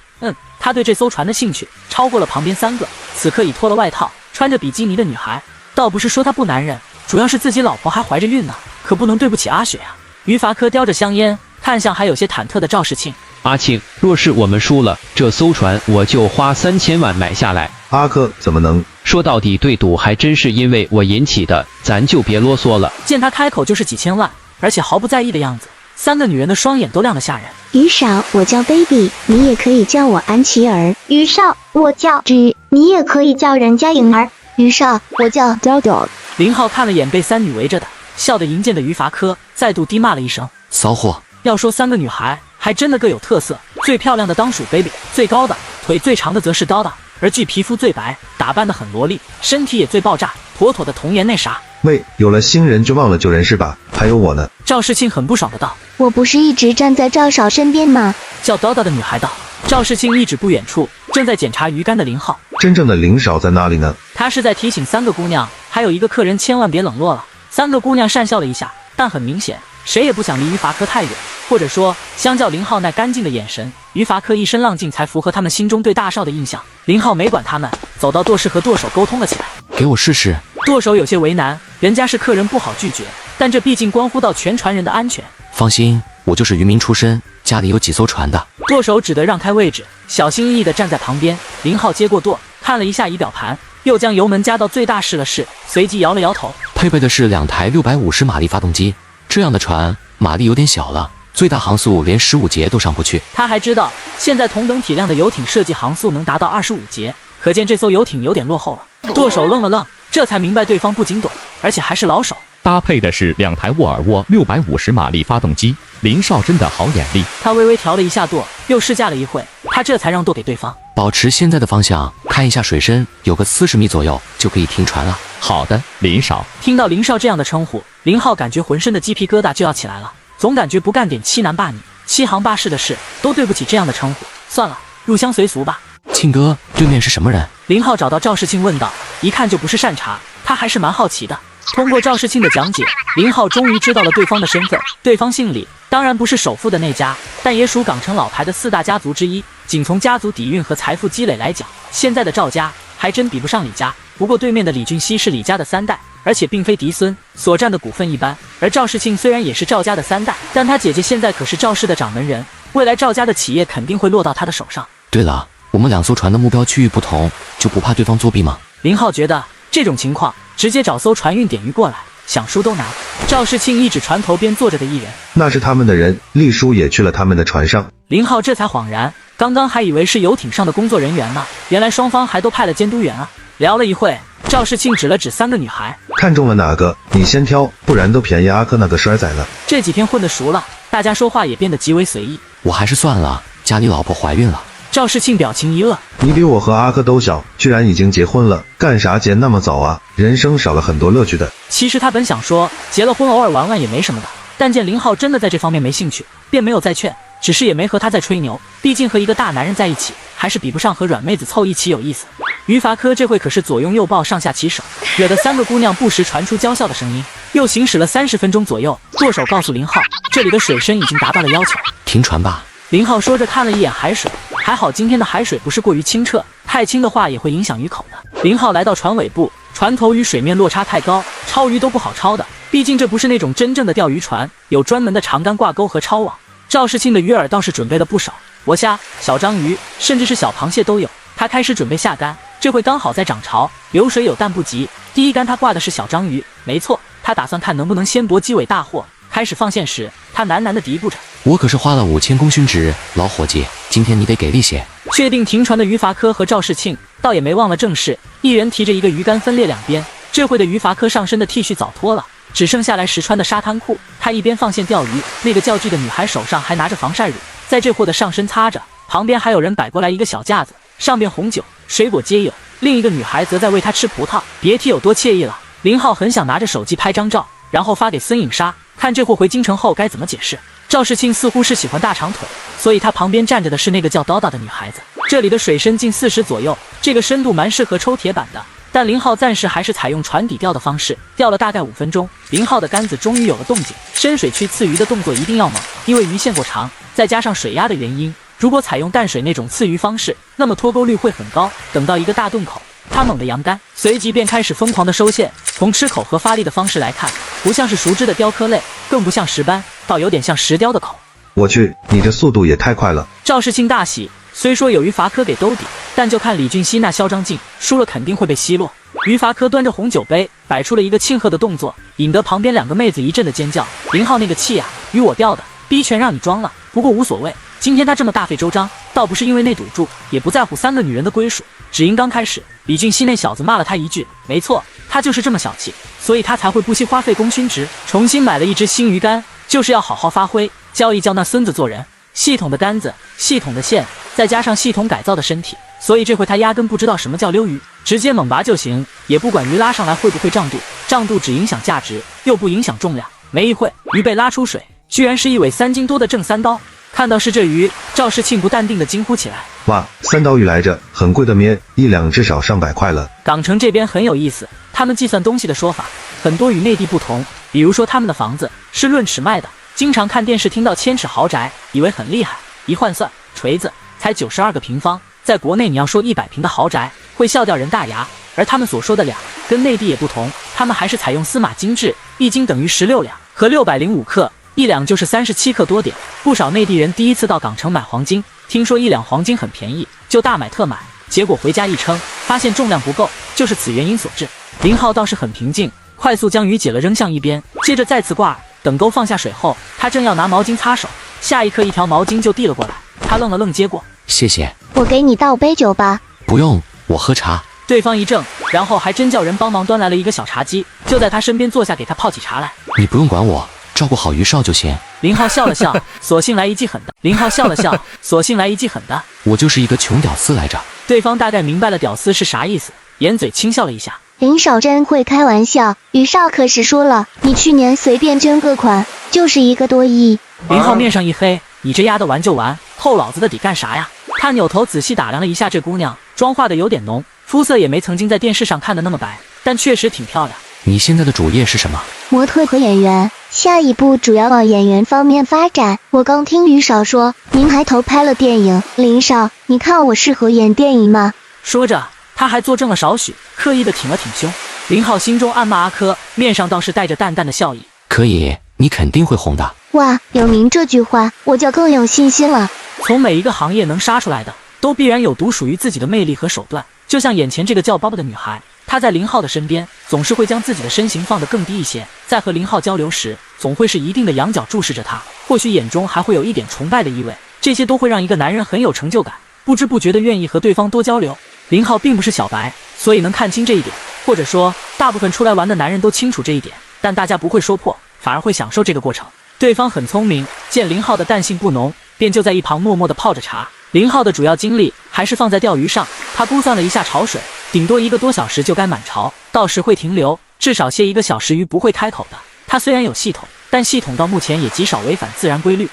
他對這艘船的興趣超過了旁邊3個此刻已脫了外套、穿着比基尼的女孩。倒不是說他不男人，主要是自己老婆還懷着孕呢，可不能對不起阿雪啊。於伐科叼着香煙，看向還有些忐忑的趙世慶。阿慶，若是我們輸了，這艘船我就花3000萬買下來。阿克怎麼能？說到底，對賭還真是因為我引起的，咱就別囉嗦了。見他開口就是幾千萬，而且毫不在意的樣子，3個女人的雙眼都亮得嚇人。於少，我叫 baby， 你也可以叫我安琪兒。於少，我叫芝，你也可以叫人家颖兒。於少，我叫豆豆。林浩看了眼被3女圍着的笑得淫賤的於伐科，再度低罵了一聲騷貨。要說3個女孩還真的各有特色，最漂亮的當屬 baby， 最高的腿最長的則是叨叨，而具皮膚最白，打扮得很蘿莉，身體也最爆炸，妥妥的童颜那啥。喂，有了新人就忘了舊人是吧？還有我呢。趙世慶很不爽的道。我不是一直站在趙少身邊嗎？叫叨叨的女孩道。趙世慶一指不遠處正在檢查魚竿的林浩。真正的林少在哪裡呢？他是在提醒3個姑娘，還有一個客人千萬別冷落了。3個姑娘訕笑了一下，但很明顯誰也不想離於伐科太遠，或者說相較林浩那乾淨的眼神，於伐科一身浪勁才符合他们心中對大少的印象。林浩沒管他們，走到舵室和舵手溝通了起來。給我試試。舵手有些為難，人家是客人不好拒絕，但這畢竟關乎到全船人的安全。放心，我就是漁民出身，家裡有幾艘船的。舵手只得讓開位置，小心翼翼地站在旁邊。林浩接過舵，看了一下儀表盤，又將油門加到最大試了試，隨即搖了搖頭。配備的是2台650馬力發動機，這樣的船馬力有點小了，最大航速連15節都上不去。他還知道現在同等體量的遊艇設計航速能達到25節，可見這艘遊艇有點落後了。舵手愣了愣，這才明白對方不僅懂，而且還是老手。搭配的是2台沃爾沃650馬力發動機，林少真的好眼力。他微微調了一下舵，又試駕了一會，他這才讓舵給對方。保持現在的方向，看一下水深，有個40米左右就可以停船了。好的，林少。聽到林少這樣的稱呼，林浩感覺渾身的雞皮疙瘩就要起來了，總感覺不幹點欺男霸女、欺行霸市的事，都對不起這樣的稱呼。算了，入鄉隨俗吧。慶哥，對面是什麼人？林浩找到趙世慶問道，一看就不是善茬，他還是蠻好奇的。通過趙世慶的講解，林浩終於知道了對方的身份。對方姓李，當然不是首富的那家，但也屬港城老牌的4大家族之一。僅從家族底蘊和財富積累來講，現在的趙家還真比不上李家。不過對面的李俊熙是李家的3代，而且並非嫡孫，所占的股份一般。而趙世慶雖然也是趙家的3代，但他姐姐現在可是趙氏的掌門人，未來趙家的企業肯定會落到他的手上。對了，我們2艘船的目標區域不同，就不怕對方作弊嗎？林浩覺得這種情況直接找艘船運點魚過來，想輸都難。趙世慶一指船頭邊坐着的一人，那是他們的人，麗叔也去了他們的船上。林浩這才恍然，剛剛還以為是遊艇上的工作人員呢，原來雙方還都派了監督員啊。聊了一會，趙世慶指了指3個女孩，看中了哪個你先挑，不然都便宜阿克那個衰仔了。這幾天混得熟了，大家說話也變得極為隨意。我還是算了，家裡老婆懷孕了。趙世慶表情一愕，你比我和阿克都小，居然已經結婚了，幹啥結那麼早啊？人生少了很多樂趣的。其實他本想說結了婚偶爾玩玩也沒什麼的，但見林浩真的在這方面沒興趣，便沒有再勸，只是也沒和他再吹牛，畢竟和一個大男人在一起，還是比不上和軟妹子湊一起有意思。於伐科這會可是左擁右抱上下其手，惹得3個姑娘不時傳出嬌笑的聲音。又行駛了30分鐘左右，舵手告訴林浩，這裡的水深已經達到了要求，停船吧。林浩說着看了一眼海水，還好今天的海水不是過於清澈，太清的話也会影響魚口的。林浩來到船尾部，船頭與水面落差太高，抄魚都不好抄的，畢竟這不是那種真正的釣魚船，有專門的長竿掛鈎和抄網。趙世慶的魚餌倒是準備了不少，活蝦、小章魚，甚至是小螃蟹都有。他開始準備下竿，這會剛好在漲潮，流水有但不急。第一竿他掛的是小章魚，沒錯，他打算看能不能先搏雞尾大貨。開開始放線時，他喃喃地嘀咕着：“我可是花了5000功勳值，老夥計，今天你得給力些。”確定停船的於伐科和趙世慶倒也沒忘了正事，一人提着一個魚竿分列兩邊。這會的於伐科上身的 T 恤早脫了，只剩下來時穿的沙灘褲。他一邊放線釣魚，那個較巨的女孩手上還拿着防曬乳，在這貨的上身擦着。旁邊還有人擺過來一個小架子，上邊紅酒、水果皆有。另一個女孩則在餵他吃葡萄，別提有多愜意了。林浩很想拿着手機拍張照，然後發給孫穎莎，看這貨回京城後該怎麼解釋。趙世慶似乎是喜歡大長腿，所以他旁邊站着的是那個叫叨叨的女孩子。這裡的水深近40左右，這個深度蠻適合抽鐵板的。但林浩暫時還是採用船底釣的方式，釣了大概5分鐘，林浩的杆子終於有了動靜。深水區刺魚的動作一定要猛，因為魚線過長，再加上水壓的原因，如果採用淡水那種刺魚方式，那麼脫鈎率會很高。等到一個大洞口，他猛地揚竿，隨即便開始瘋狂的收線。從吃口和發力的方式來看，不像是熟知的雕刻類，更不像石斑，倒有點像石雕的口。我去，你这速度也太快了！趙世慶大喜，雖說有於伐科給兜底，但就看李俊熙那囂張勁，輸了肯定會被奚落。於伐科端着紅酒杯，擺出了一個慶賀的動作，引得旁邊2個妹子一陣的尖叫。林浩那個氣啊，魚我釣的，逼全讓你裝了。不過無所謂，今天他這麼大費周章，倒不是因為那賭注，也不在乎3個女人的歸屬，只因剛開始李俊熙那小子罵了他一句，沒錯，他就是這麼小氣，所以他才會不惜花費功勳值，重新買了一支新魚竿，就是要好好發揮，教一教那孫子做人。系統的桿子，系統的線，再加上系統改造的身體，所以這回他壓根不知道什麼叫溜魚，直接猛拔就行，也不管魚拉上來會不會脹肚，脹肚只影響價值，又不影響重量。沒一會，魚被拉出水，居然是一尾3斤多的正三刀。看到是這魚，趙世慶不淡定地驚呼起來：“哇，3刀魚來着，很貴的咩，1兩至少上百塊了。”港城這邊很有意思，他們計算東西的說法很多與內地不同，比如說他們的房子是論尺賣的。經常看電視聽到1000尺豪宅，以為很厲害，一換算，錘子才92個平方。在國內你要說100平的豪宅，會笑掉人大牙。而他們所說的兩，跟內地也不同，他們還是採用司馬金制，1斤等於16兩和605克，1兩就是37克多點。不少內地人第一次到港城買黃金，聽說1兩黃金很便宜，就大買特買，結果回家一稱，發現重量不夠，就是此原因所致。林浩倒是很平靜，快速將魚解了扔向一邊，接着再次掛。等鈎放下水後，他正要拿毛巾擦手，下一刻一條毛巾就遞了過來，他愣了愣接過，謝謝。我給你倒杯酒吧。不用，我喝茶。對方一怔，然後還真叫人幫忙端來了一個小茶几，就在他身邊坐下給他泡起茶來。你不用管我，照顧好於少就行。林浩笑了笑，索性來一記狠的。林浩笑了笑，索性來一記狠的。我就是一個窮屌絲來着。對方大概明白了屌絲是啥意思，掩嘴輕笑了一下。林少真會開玩笑，於少可是說了，你去年隨便捐個款就是1個多億。林浩面上一黑，你這丫的玩就玩，透老子的底幹啥呀？他扭頭仔細打量了一下這姑娘，妝化的有點濃，膚色也沒曾經在電視上看的那麼白，但確實挺漂亮。你現在的主業是什麼？模特和演員，下一步主要往演員方面發展。我剛聽於少說，您還投拍了電影，林少，你看我適合演電影嗎？說着，他還坐正了少許，刻意的挺了挺胸。林浩心中暗罵阿珂，面上倒是帶着淡淡的笑意。可以，你肯定會紅的。哇，有您這句話，我就更有信心了。從每一個行業能殺出來的，都必然有獨屬於自己的魅力和手段。就像眼前這個叫包包的女孩，她在林浩的身邊，總是會將自己的身形放得更低一些，在和林浩交流時，總會是一定的仰角注視着他，或許眼中還會有一點崇拜的意味。這些都會讓一個男人很有成就感，不知不覺地願意和對方多交流。林浩並不是小白，所以能看清這一點，或者說大部分出來玩的男人都清楚這一點，但大家不會說破，反而會享受這個過程。對方很聰明，見林浩的淡性不濃，便就在一旁默默地泡着茶。林浩的主要精力還是放在釣魚上，他估算了一下潮水，頂多1個多小時就該滿潮，到時會停留，至少歇1個小時魚不會開口的。他雖然有系統，但系統到目前也極少違反自然規律。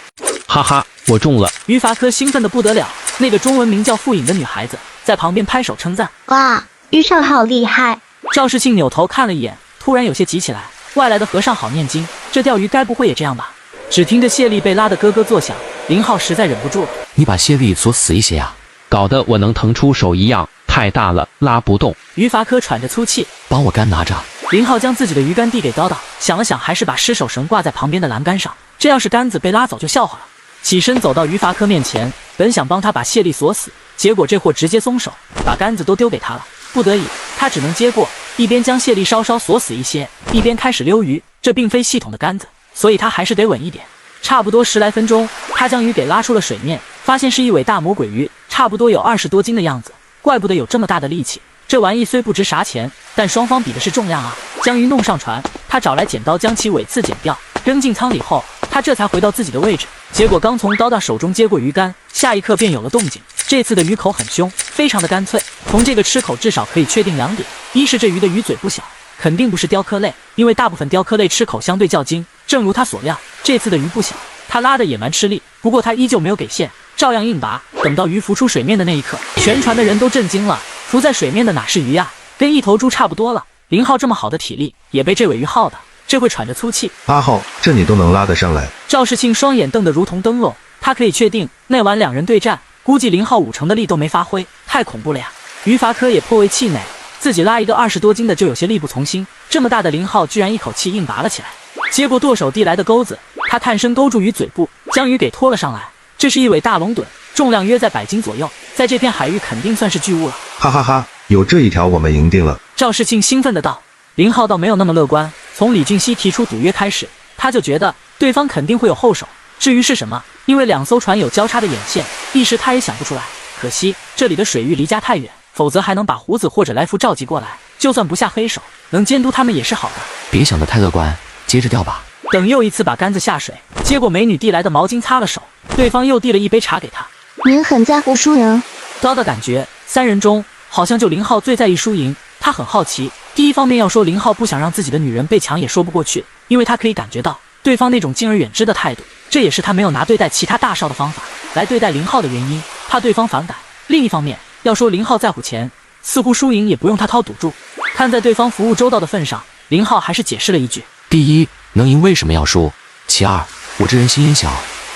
哈哈，我中了！於伐科興奮得不得了，那個中文名叫傅穎的女孩子在旁邊拍手稱讚：“哇，於少好厲害！”趙世慶扭頭看了一眼，突然有些急起來：“外來的和尚好念經，這釣魚該不會也這樣吧？”只聽着謝麗被拉得咯咯作響，林浩實在忍不住了：“你把謝麗鎖死一些啊！搞得我能騰出手一樣，太大了，拉不動。”於伐科喘着粗氣：“幫我竿拿着。”林浩將自己的魚竿遞給叨叨，想了想，還是把失手繩掛在旁邊的欄杆上。這要是桿子被拉走就笑話了。起身走到於伐科面前，本想幫他把謝麗鎖死，結果這貨直接鬆手，把桿子都丟給他了。不得已，他只能接過，一邊將謝麗稍稍鎖死一些，一邊開始溜魚。這並非系統的桿子，所以他還是得穩一點。差不多10來分鐘，他將魚給拉出了水面，發現是一尾大魔鬼魚，差不多有20多斤的樣子，怪不得有這麼大的力氣。這玩意雖不值啥錢，但雙方比的是重量啊。將魚弄上船，他找來剪刀將其尾刺剪掉，扔進艙裡後，他這才回到自己的位置。結果剛從刀大手中接過魚竿，下一刻便有了動靜。這次的魚口很凶，非常的乾脆。從這個吃口至少可以確定2點：一是這魚的魚嘴不小，肯定不是雕科類，因為大部分雕科類吃口相对較精。正如他所料，這次的魚不小，他拉的也蠻吃力，不過他依舊沒有給線，照樣硬拔。等到魚浮出水面的那一刻，全船的人都震驚了，浮在水面的哪是魚呀，跟一頭豬差不多了。林浩這麼好的體力，也被這尾魚耗的，這會喘着粗氣。阿浩，這你都能拉得上來？趙世慶雙眼瞪得如同燈籠，他可以確定那晚2人對戰，估計林浩5成的力都沒發揮，太恐怖了呀。於伐科也頗為氣餒，自己拉一個20多斤的就有些力不從心，這麼大的林浩居然一口氣硬拔了起來。接過舵手遞來的鈎子，他探身勾住魚嘴部，將魚給拖了上來。這是一尾大龍躉，重量約在100斤左右，在這片海域肯定算是巨物了。哈哈哈，有這一條我們贏定了。趙世慶興奮的道。林浩倒沒有那麼樂觀，從李俊熙提出賭約開始，他就覺得對方肯定會有後手。至於是什麼，因為2艘船有交叉的眼線，一時他也想不出來。可惜這裡的水域離家太遠，否則還能把胡子或者來福召集過來，就算不下黑手，能監督他們也是好的。別想得太樂觀，接着釣吧。等又一次把桿子下水，接過美女遞來的毛巾擦了手，對方又遞了一杯茶給他。您很在乎輸贏。高的感覺，3人中好像就林浩最在意輸贏。他很好奇，第一方面要說林浩不想讓自己的女人被搶也說不過去，因為他可以感覺到對方那種敬而遠之的態度，這也是他沒有拿對待其他大少的方法來對待林浩的原因，怕對方反感。另一方面要說林浩在乎錢，似乎輸贏也不用他掏賭注。看在對方服務周到的份上，林浩還是解釋了一句：第一，能贏為什麼要輸？其二，我這人心眼小，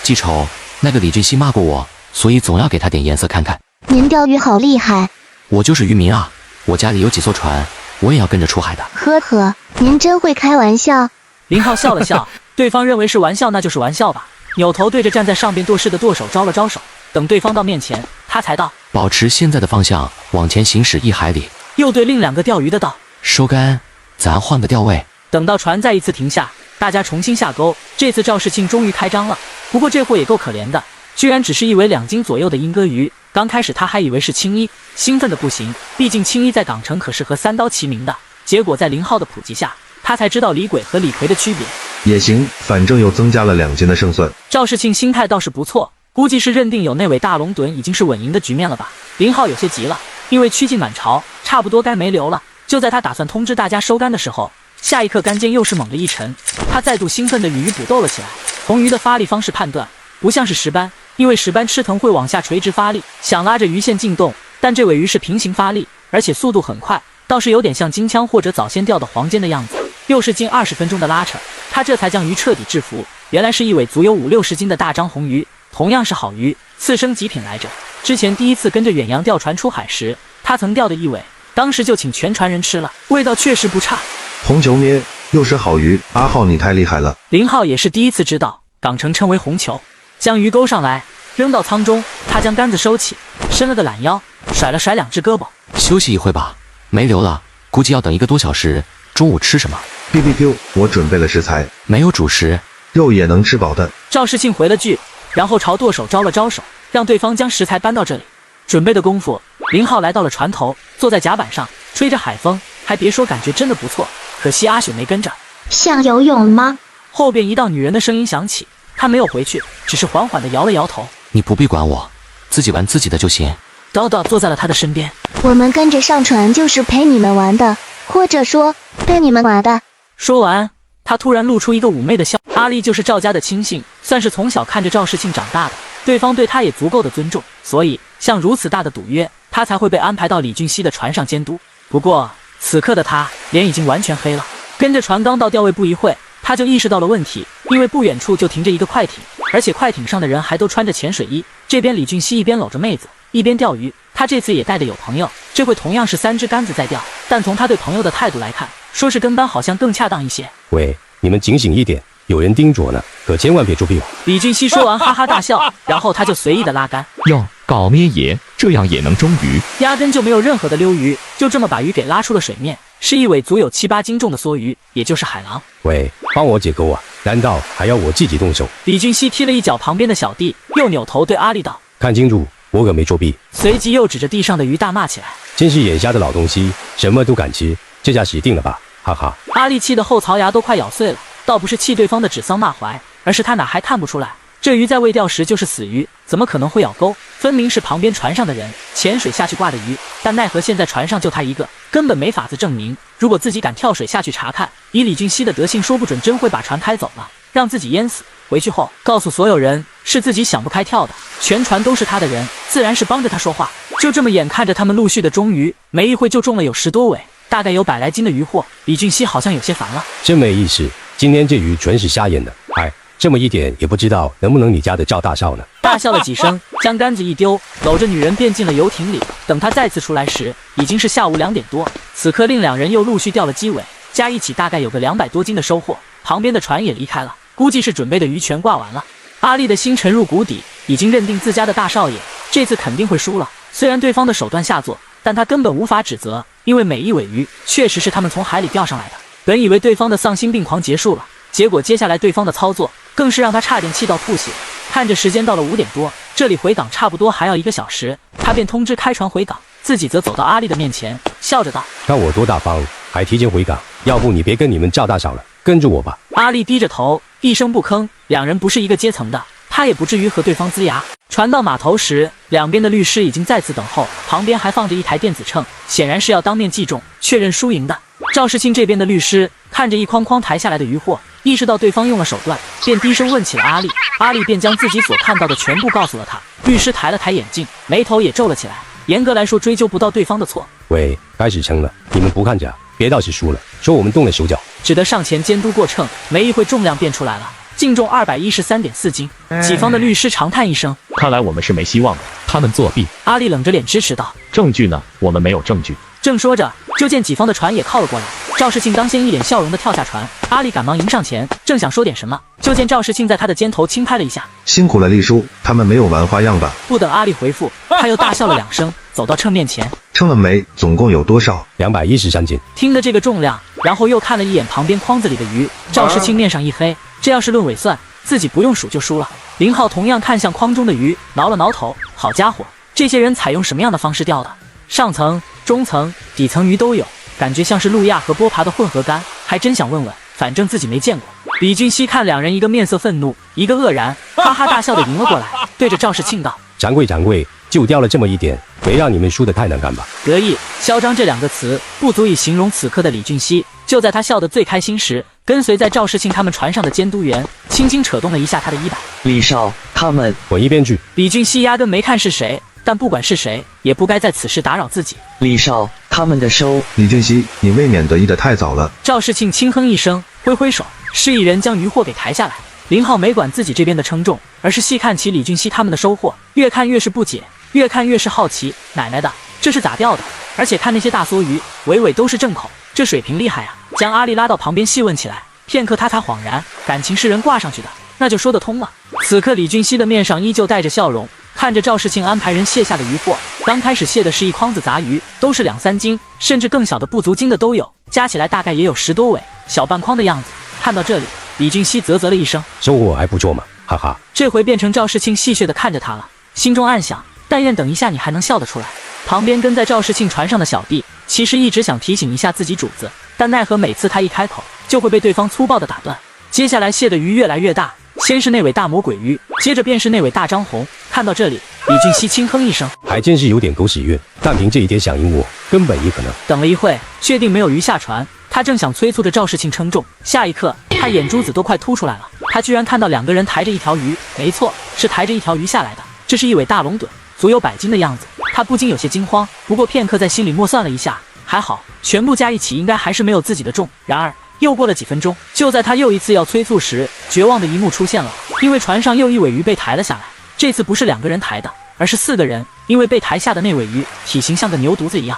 記仇，那個李俊熙罵過我，所以總要給他點顏色看看。您釣魚好厲害。我就是漁民啊，我家裡有幾艘船，我也要跟着出海的。呵呵，您真會開玩笑。林浩笑了笑，對方認為是玩笑，那就是玩笑吧。扭頭對着站在上邊舵室的舵手招了招手，等對方到面前，他才道：保持現在的方向，往前行駛1海里。又对另2個釣魚的道：收竿，咱換個釣位。等到船再一次停下，大家重新下鈎。這次趙世慶終於開張了，不過這貨也夠可憐的，居然只是一尾2斤左右的鸚哥魚。剛開始他還以為是青衣，興奮的不行，畢竟青衣在港城可是和3刀齊名的。結果在林浩的普及下，他才知道李鬼和李逵的區別。也行，反正又增加了2斤的勝算。趙世慶心態倒是不錯，估計是認定有那尾大龍躉已經是穩贏的局面了吧。林浩有些急了，因為趨近滿潮，差不多該沒流了。就在他打算通知大家收竿的時候，下一刻竿尖又是猛地一沉，他再度興奮地與魚捕鬥了起來。從魚的發力方式判斷，不像是石斑，因為石斑吃藤會往下垂直發力，想拉着魚線進洞，但這尾魚是平行發力，而且速度很快，倒是有點像金槍或者早先釣的黃尖的樣子。又是近20分鐘的拉扯，他這才將魚徹底制服。原來是一尾足有50-60斤的大章紅魚，同樣是好魚，次生極品來着。之前第一次跟着遠洋釣船出海時，他曾釣的一尾，當時就請全船人吃了，味道確實不差。紅球咩，又是好魚，阿浩你太厲害了。林浩也是第一次知道港城稱為紅球。將魚勾上來，扔到艙中，他將桿子收起，伸了個懶腰，甩了甩2隻胳膊，休息一會吧，沒流了，估計要等1個多小時。中午吃什麼？ BBQ， 我準備了食材，沒有主食，肉也能吃飽的。趙世慶回了句，然後朝舵手招了招手，讓對方將食材搬到這裡。準備的功夫，林浩來到了船頭，坐在甲板上，吹着海風，還別說，感覺真的不錯。可惜阿雪沒跟着。想游泳嗎？後邊一道女人的聲音響起，他沒有回去，只是緩緩地搖了搖頭。你不必管我，自己玩自己的就行。叨叨坐在了他的身邊。我們跟着上船就是陪你們玩的，或者說陪你们玩的。說完，他突然露出一個嫵媚的笑。阿麗就是趙家的親信，算是從小看着趙世慶長大的，對方對他也足夠的尊重，所以像如此大的賭約，他才會被安排到李俊熙的船上監督。不過此刻的他臉已經完全黑了。跟着船剛到釣位不一會，他就意識到了問題，因為不遠處就停着一個快艇，而且快艇上的人還都穿着潛水衣。這邊李俊熙一邊摟着妹子，一邊釣魚，他這次也帶的有朋友，這回同樣是3隻桿子在釣，但從他對朋友的態度來看，說是跟班好像更恰當一些。喂，你們警醒一點，有人盯着呢，可千萬別出屁股。李俊熙說完哈哈大笑，然後他就隨意的拉桿。喲，搞咩爺，這樣也能中魚？壓根就沒有任何的溜魚，就這麼把魚給拉出了水面，是一尾足有7-8斤重的梭魚，也就是海狼。喂，幫我解鈎啊！難道還要我自己動手？李俊熙踢了一腳旁邊的小弟，又扭頭對阿麗道：“看清楚，我可沒作弊。”隨即又指着地上的魚大罵起來：“真是眼瞎的老東西，什麼都敢吃，這下死定了吧！哈哈！”阿麗氣得後槽牙都快咬碎了，倒不是氣對方的指桑罵槐，而是他哪還看不出來，這魚在未釣時就是死魚，怎麼可能會咬鈎？分明是旁邊船上的人潛水下去掛的魚，但奈何現在船上就他一個，根本沒法子證明。如果自己敢跳水下去查看，以李俊熙的德性，說不準真會把船開走了，讓自己淹死。回去後告訴所有人是自己想不開跳的，全船都是他的人，自然是幫着他說話。就這麼眼看着他們陸續的中魚，沒一會就中了有10多尾，大概有100來斤的魚貨。李俊熙好像有些煩了，真沒意思，今天這魚全是瞎眼的，哎，這麼一點也不知道能不能你家的趙大少呢？大笑了幾聲，將桿子一丟，摟着女人便進了遊艇裡。等他再次出來時，已經是下午2點多。此刻令兩人又陸續釣了雞尾，加一起大概有個200多斤的收穫。旁邊的船也離開了，估計是準備的魚全掛完了。阿麗的心沉入谷底，已經認定自家的大少爺這次肯定會輸了。雖然對方的手段下作，但他根本無法指責，因為每一尾魚確實是他們從海裡釣上來的。本以為對方的喪心病狂結束了，結果接下來對方的操作更是讓他差點氣到吐血。看着時間到了5點多，這裡回港差不多還要1個小時，他便通知開船回港，自己則走到阿麗的面前，笑着道：“看我多大方，還提前回港，要不你別跟你們趙大少了，跟着我吧。”阿麗低着頭，一聲不吭。兩人不是一個階層的，他也不至於和對方齜牙。船到碼頭時，兩邊的律師已經在此等候，旁邊還放着一台電子秤，顯然是要當面計重，確認輸贏的。趙世清這邊的律師看着一筐筐抬下來的魚貨，意識到對方用了手段，便低聲問起了阿麗。阿麗便將自己所看到的全部告訴了他。律師抬了抬眼鏡，眉頭也皺了起來。嚴格來說，追究不到對方的錯。喂，開始稱了，你們不看着，別到時輸了，說我們動了手腳。只得上前監督過秤，沒一會重量便出來了，淨重213.4斤。己方的律師長嘆一聲：“看來我們是沒希望了，他們作弊。”阿麗冷着臉支持道：“證據呢？我們沒有證據。”正說着，就見己方的船也靠了過來。趙世慶當先一臉笑容的跳下船，阿麗趕忙迎上前，正想說點什麼，就見趙世慶在他的肩頭輕拍了一下：“辛苦了，麗叔，他們沒有玩花樣吧？”不等阿麗回復，他又大笑了2聲，走到秤面前，稱了沒？总共有多少？213斤。听了這個重量，然後又看了一眼旁邊筐子裡的魚，趙世慶面上一黑，這要是論尾算，自己不用數就輸了。林浩同樣看向筐中的魚，撓了撓頭，好家伙，這些人採用什麼樣的方式釣的？上層、中層、底層魚都有，感覺像是路亞和波爬的混合乾，還真想問問，反正自己沒見過。李俊熙看兩人一個面色憤怒，一個愕然，哈哈大笑的迎了過來，對着趙世慶道：“掌櫃，掌櫃，就釣了這麼一點，沒讓你們輸得太難看吧？”得意、囂張這2個詞不足以形容此刻的李俊熙。就在他笑得最開心時，跟隨在趙世慶他們船上的監督員輕輕扯動了一下他的衣擺。李少，他們滾一邊去！李俊熙壓根沒看是誰，但不管是誰，也不該在此時打擾自己。李少，他們的收。李俊熙，你未免得意得太早了。趙世慶輕哼一聲，揮揮手，示意人將魚貨給抬下來。林浩沒管自己這邊的稱重，而是細看起李俊熙他們的收穫，越看越是不解，越看越是好奇。奶奶的，這是咋釣的？而且看那些大梭魚，尾尾都是正口，這水平厲害啊！將阿麗拉到旁邊細問起來，片刻他才恍然，感情是人掛上去的，那就說得通了。此刻李俊熙的面上依舊帶着笑容，看着趙世慶安排人卸下的魚貨，剛開始卸的是一筐子雜魚，都是2-3斤，甚至更小的不足斤的都有，加起來大概也有10多尾，小半筐的樣子。看到這裡，李俊熙嘖了一聲，收穫還不錯嘛，哈哈。這回變成趙世慶戲謔地看着他了，心中暗想，但願等一下你還能笑得出來。旁邊跟在趙世慶船上的小弟，其實一直想提醒一下自己主子，但奈何每次他一開口，就會被對方粗暴地打斷。接下來卸的魚越來越大，先是那尾大魔鬼魚，接着便是那尾大張紅。看到這裡，李俊熙輕哼一聲，還真是有點狗屎運，但憑這一點想贏我，根本也可能。等了一會，確定沒有魚下船，他正想催促着趙世慶稱重，下一刻，他眼珠子都快凸出來了，他居然看到2個人抬着一條魚，沒錯，是抬着一條魚下來的，這是一尾大龍躉，足有100斤的樣子。他不禁有些驚慌，不過片刻在心裡默算了一下，還好，全部加一起應該還是沒有自己的重。然而又過了幾分鐘，就在他又一次要催促時，絕望的一幕出現了，因為船上又一尾魚被抬了下來，這次不是2個人抬的，而是4個人，因為被抬下的那尾魚體型像個牛犢子一樣。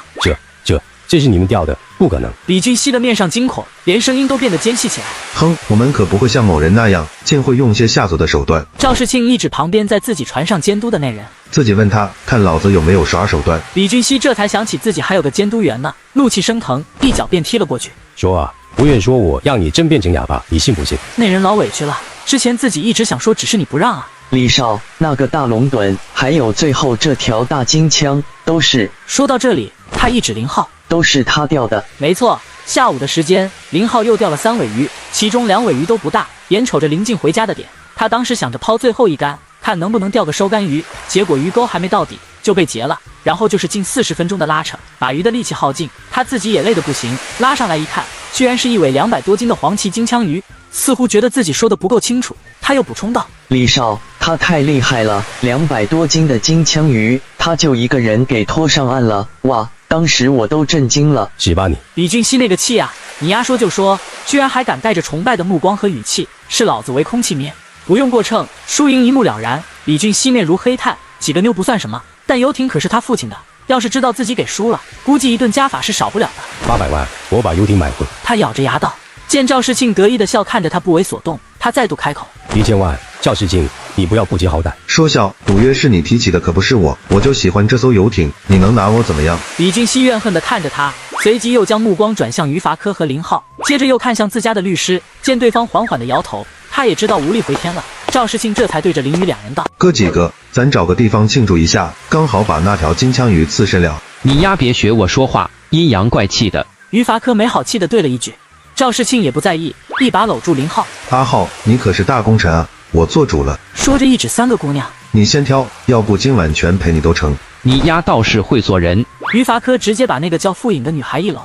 這是你們釣的？不可能！李俊熙的面上驚恐，連聲音都變得尖細起來。哼，我們可不會像某人那樣，竟會用些下作的手段。趙世慶一指旁邊在自己船上監督的那人，自己問他，看老子有沒有耍手段。李俊熙這才想起自己還有個監督員呢，怒氣升騰，一腳便踢了過去。說啊，不愿說我讓你真變成啞巴，你信不信？那人老委屈了，之前自己一直想說，只是你不讓啊。李少，那個大龍躉，還有最後這條大金槍，都是……說到這裡，他一指林浩，都是他釣的。沒錯，下午的時間，林浩又釣了3尾魚，其中2尾魚都不大。眼瞅着臨近回家的點，他當時想着拋最後一竿，看能不能釣個收竿魚。結果魚鈎還沒到底就被截了，然後就是近40分鐘的拉扯，把魚的力氣耗盡，他自己也累得不行。拉上來一看，居然是一尾200多斤的黃鰭金槍魚。似乎覺得自己說的不夠清楚，他又補充道：“李少，他太厲害了，200多斤的金槍魚，他就一個人給拖上岸了，哇！當時我都震驚了。”是吧你？李俊熙那個氣啊！你丫說就說，居然還敢帶着崇拜的目光和語氣，視老子為空氣面，不用過秤，輸贏一目了然。李俊熙面如黑炭，幾個妞不算什麼，但遊艇可是他父親的，要是知道自己給輸了，估計一頓加法是少不了的。800萬，我把遊艇買回。他咬着牙道。見趙世慶得意的笑看着他不為所動，他再度開口：1000萬，趙世慶，你不要不知好歹。說笑，賭約是你提起的，可不是我，我就喜歡這艘遊艇，你能拿我怎麼樣？李俊熙怨恨地看着他，隨即又將目光轉向於法科和林浩，接着又看向自家的律師，見對方緩緩地搖頭，他也知道無力回天了。趙世慶這才對着林宇兩人道：“哥幾個，咱找個地方慶祝一下，剛好把那條金槍魚刺身了。”你丫別學我說話，陰陽怪氣的。於法科沒好氣地對了一句。趙世慶也不在意，一把摟住林浩：“阿浩，你可是大功臣啊，我做主了。”說着一指3個姑娘：“你先挑，要不今晚全陪你都成。”你丫倒是會做人。於法科直接把那個叫傅穎的女孩一摟：“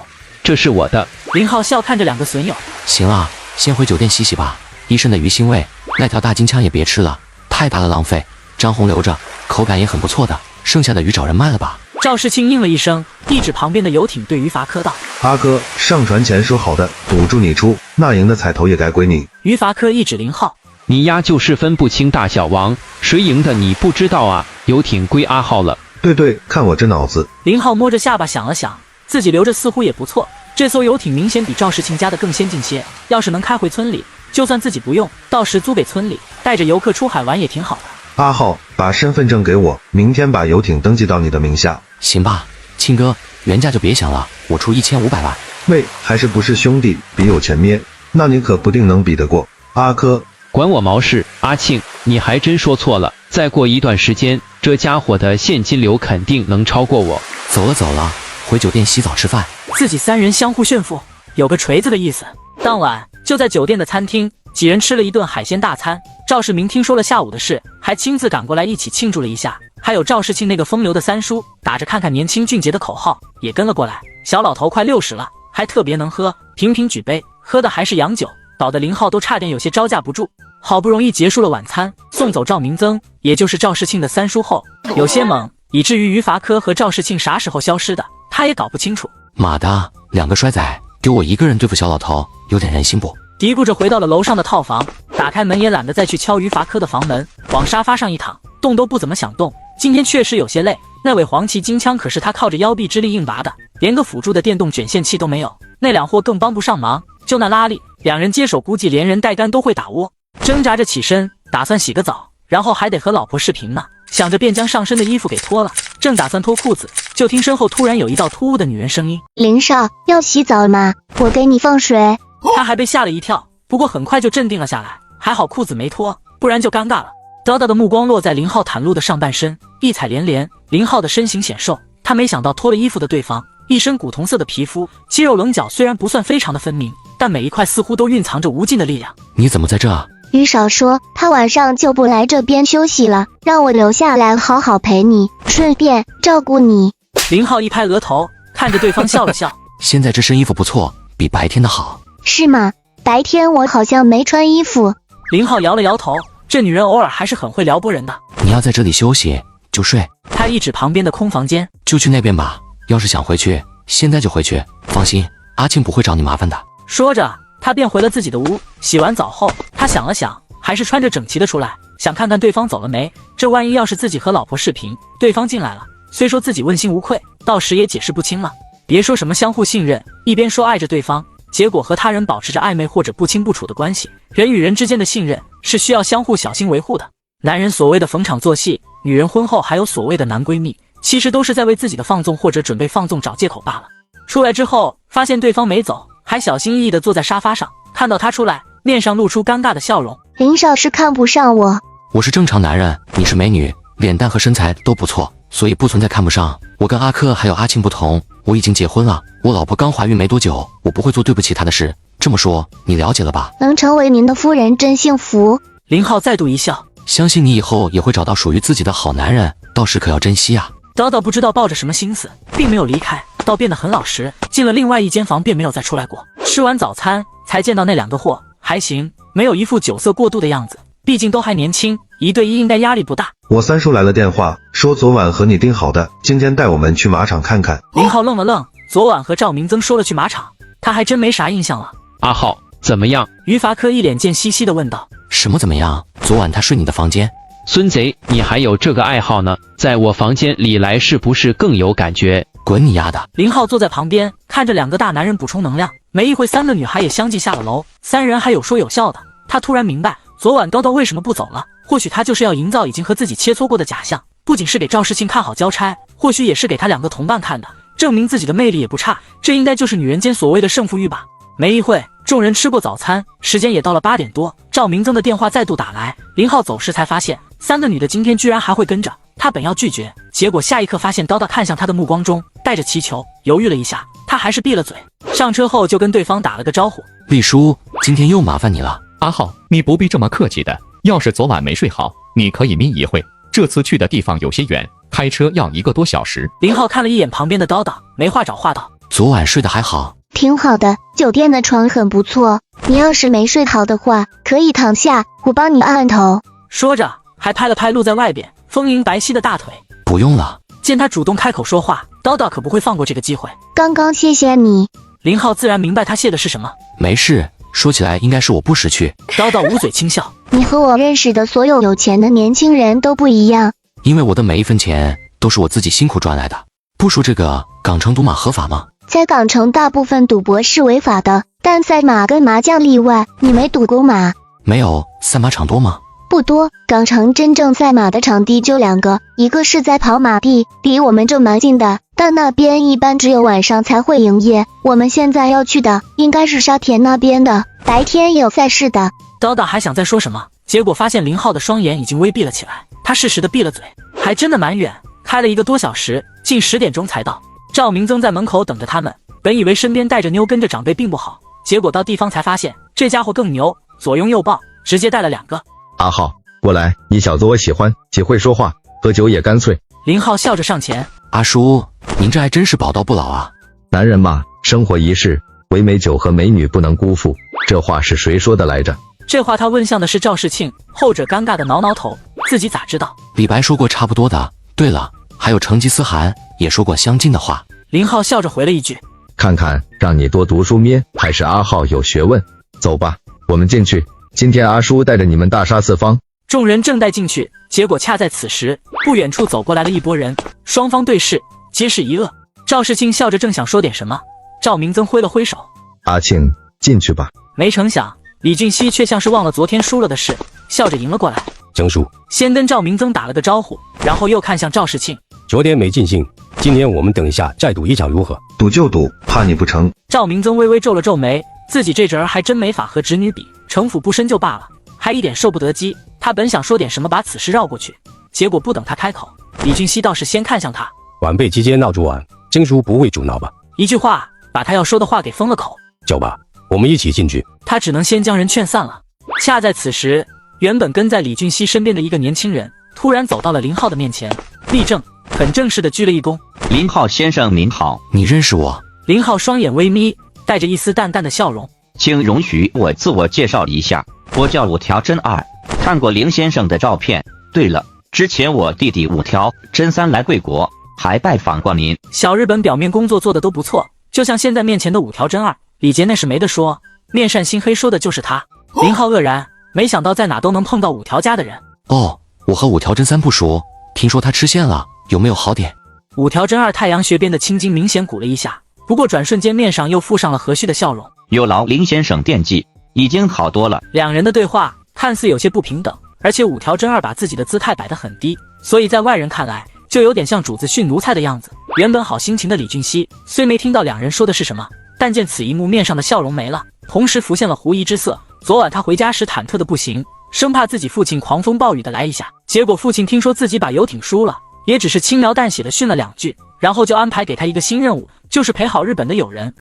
這是我的。”林浩笑看着2個損友：“行啊，先回酒店洗洗吧，一身的魚腥味，那條大金槍也別吃了，太大了浪費。張紅留着，口感也很不錯的，剩下的魚找人賣了吧。”趙世慶應了一聲，一指旁邊的遊艇對於法科道：“阿哥，上船前說好的，賭注你出，那贏的彩頭也該歸你。”於法科一指林浩：“你丫就是分不清大小王，誰贏的你不知道啊？遊艇歸阿浩了。”對，看我這腦子。林浩摸着下巴想了想，自己留着似乎也不錯。這艘遊艇明顯比趙世慶家的更先進些，要是能開回村裡，就算自己不用，到時租給村裡，帶着遊客出海玩也挺好的。阿浩，把身份證給我，明天把遊艇登記到你的名下。行吧，慶哥，原價就別想了，我出1500萬。喂，還是不是兄弟，比有錢咩？那你可不定能比得過阿珂。管我毛事，阿慶，你還真說錯了。再過一段時間，這家伙的現金流肯定能超過我。走了，回酒店洗澡吃飯。自己3人相互炫富，有個錘子的意思。當晚就在酒店的餐廳，幾人吃了一頓海鮮大餐。趙世明聽說了下午的事，還親自趕過來一起慶祝了一下。還有趙世慶那個風流的三叔，打着看看年輕俊傑的口號，也跟了過來。小老頭快60了，還特別能喝，頻頻舉杯，喝的還是洋酒，搞得林浩都差點有些招架不住。好不容易結束了晚餐，送走趙明增，也就是趙世慶的三叔後，有些懵，以至於於伐科和趙世慶啥時候消失的，他也搞不清楚。媽的，2個衰仔，給我一個人對付小老頭，有點人心不？嘀咕着回到了樓上的套房，打開門也懶得再去敲於伐科的房門，往沙發上一躺，動都不怎麼想動。今天確實有些累，那尾黃鰭金槍可是他靠着腰臂之力硬拔的，連個輔助的電動捲線器都沒有，那兩貨更幫不上忙。就那拉力，2人接手估計連人帶桿都會打窩。掙扎着起身，打算洗個澡，然後還得和老婆視頻呢，想着便將上身的衣服給脫了，正打算脫褲子，就聽身後突然有一道突兀的女人聲音：“林少，要洗澡嗎？我給你放水。”他還被嚇了一跳，不過很快就鎮定了下來，還好褲子沒脫，不然就尷尬了。叨叨的目光落在林浩袒露的上半身，異彩連連。林浩的身形顯瘦，他沒想到脫了衣服的對方，一身古銅色的皮膚，肌肉稜角雖然不算非常的分明，但每一塊似乎都蘊藏着無盡的力量。你怎麼在這？於少說他晚上就不來這邊休息了，讓我留下來好好陪你，順便照顧你。林浩一拍額頭，看着對方笑了笑。現在這身衣服不錯，比白天的好。是嗎？白天我好像沒穿衣服。林浩搖了搖頭，這女人偶爾還是很會撩撥人的。你要在這裡休息就睡。他一指旁邊的空房間，就去那邊吧。要是想回去，現在就回去。放心，阿慶不會找你麻煩的。說着，他便回了自己的屋。洗完澡後，他想了想，還是穿着整齊的出來，想看看對方走了沒。這萬一要是自己和老婆視頻，對方進來了，雖說自己問心無愧，到時也解釋不清了。別說什麼相互信任，一邊說愛着對方，結果和他人保持着曖昧或者不清不楚的關係。人與人之間的信任是需要相互小心維護的。男人所謂的逢場作戲，女人婚後還有所謂的男閨蜜，其實都是在為自己的放縱或者準備放縱找借口罷了。出來之後，發現對方沒走，還小心翼翼地坐在沙發上。看到他出來，面上露出尷尬的笑容。林少是看不上我，我是正常男人，你是美女，脸蛋和身材都不错，所以不存在看不上。我跟阿珂还有阿庆不同，我已經結婚了，我老婆剛懷孕沒多久，我不會做對不起她的事。這麼說，你了解了吧？能成為您的夫人真幸福。林浩再度一笑，相信你以後也會找到屬於自己的好男人，到時可要珍惜啊。叨叨不知道抱着什麼心思，並沒有離開，倒變得很老實，進了另外一間房便沒有再出來過。吃完早餐才見到那兩個貨，還行，沒有一副酒色過度的樣子，畢竟都還年輕，1對1應該壓力不大。我三叔來了電話，說昨晚和你訂好的，今天帶我們去馬場看看。林浩愣了愣，昨晚和趙明增說了去馬場，他還真沒啥印象了。阿浩怎麼樣？於伐科一臉賤兮兮地問道。什么怎麼樣？昨晚他睡你的房間。孫賊，你還有這個愛好呢？在我房間裡來是不是更有感覺？滾你丫的！林浩坐在旁邊，看着兩個大男人補充能量。沒一會，3個女孩也相繼下了樓，三人還有說有笑的。他突然明白，昨晚叨叨為什麼不走了。或許他就是要營造已經和自己切磋過的假象，不僅是給趙世慶看好交差，或許也是給他兩個同伴看的，證明自己的魅力也不差。這應該就是女人間所謂的勝負慾吧。沒一會，眾人吃過早餐，時間也到了8點多。趙明增的電話再度打來，林浩走時才發現3個女的今天居然還會跟着他。本要拒絕，結果下一刻發現叨叨看向他的目光中帶着祈求，猶豫了一下，他還是閉了嘴。上車後就跟對方打了個招呼：麗叔，今天又麻煩你了。阿浩，你不必這麼客氣的，要是昨晚沒睡好，你可以眯一會，這次去的地方有些遠，開車要1個多小時。林浩看了一眼旁邊的叨叨，沒話找話道：昨晚睡得還好？挺好的，酒店的床很不錯，你要是沒睡好的話，可以躺下，我幫你按頭。說着還拍了拍露在外邊豐盈白皙的大腿。不用了。見他主動開口說話，叨叨可不會放過這個機會。剛剛謝謝你。林浩自然明白他謝的是什麼。沒事，說起來應該是我不識趣。叨叨捂嘴輕笑。你和我認識的所有有錢的年輕人都不一樣，因為我的每一分錢都是我自己辛苦賺來的。不說這個，港城賭馬合法嗎？在港城大部分賭博是違法的，但賽馬跟麻將例外。你沒賭過馬？沒有。賽馬場多嗎？不多，港城真正賽馬的場地就2個，一個是在跑馬地，離我們這蠻近的，但那邊一般只有晚上才會營業。我們現在要去的應該是沙田那邊的，白天也有賽事的。叨叨還想再說什麼，結果發現林浩的雙眼已經微閉了起來，他適時的閉了嘴。還真的蠻遠，開了1個多小時，近10點鐘才到。趙明增在門口等着他們，本以為身邊帶着妞跟着長輩並不好，結果到地方才發現這家伙更牛，左擁右抱，直接帶了2個。阿浩，過來，你小子我喜歡，既會說話，喝酒也乾脆。林浩笑着上前，阿叔，您這還真是寶刀不老啊。男人嘛，生活一世，唯美酒和美女不能辜負，這話是誰說的來着？這話他問向的是趙世慶，後者尷尬的撓頭，自己咋知道？李白說過差不多的。對了，還有成吉思汗也說過相近的話。林浩笑着回了一句：看看讓你多讀書咩，還是阿浩有學問。走吧，我們進去，今天阿叔帶着你們大殺四方。眾人正待進去，結果恰在此時，不遠處走過來了一撥人，雙方對視，皆是一愕。趙世慶笑着正想說點什麼，趙明增揮了揮手：阿慶，進去吧。沒成想李俊熙卻像是忘了昨天輸了的事，笑着迎了過來。曾叔先跟趙明增打了個招呼，然後又看向趙世慶：昨天沒盡興，今天我們等一下再賭一場如何？賭就賭，怕你不成。趙明增微微皺了皺眉，自己這陣兒還真沒法和侄女比，城府不深就罷了，還一點受不得雞。他本想說點什麼把此事繞過去，結果不等他開口，李俊熙倒是先看向他：晚輩之間鬧着玩，曾叔不會阻撓吧？一句話把他要說的話給封了口。走吧，我們一起進去。他只能先將人勸散了。恰在此時，原本跟在李俊熙身邊的一個年輕人突然走到了林浩的面前，立正，很正式的鞠了一躬。林浩先生您好。你認識我？林浩雙眼微眯，帶着一絲淡淡的笑容。請容許我自我介紹一下，我叫五條真二，看過林先生的照片。對了，之前我弟弟五條真三來貴國，還拜訪過您。小日本表面工作做得都不錯，就像現在面前的五條真二，李杰那是沒得說，面善心黑說的就是他。林浩愕然，沒想到在哪都能碰到五條家的人。哦，我和五條真三不熟，聽說他吃線了，有沒有好點？五條真二太陽穴邊的青筋明顯鼓了一下，不過轉瞬間面上又附上了和煦的笑容。有勞林先生惦記，已經好多了。兩人的對話看似有些不平等，而且五條真二把自己的姿態擺得很低，所以在外人看來就有點像主子訓奴才的樣子。原本好心情的李俊熙雖沒聽到兩人說的是什麼，但見此一幕，面上的笑容沒了，同時浮現了狐疑之色。昨晚他回家時忐忑的不行，生怕自己父親狂風暴雨的來一下，結果父親聽說自己把游艇輸了，也只是輕描淡寫的訓了2句，然後就安排給他一個新任務，就是陪好日本的友人。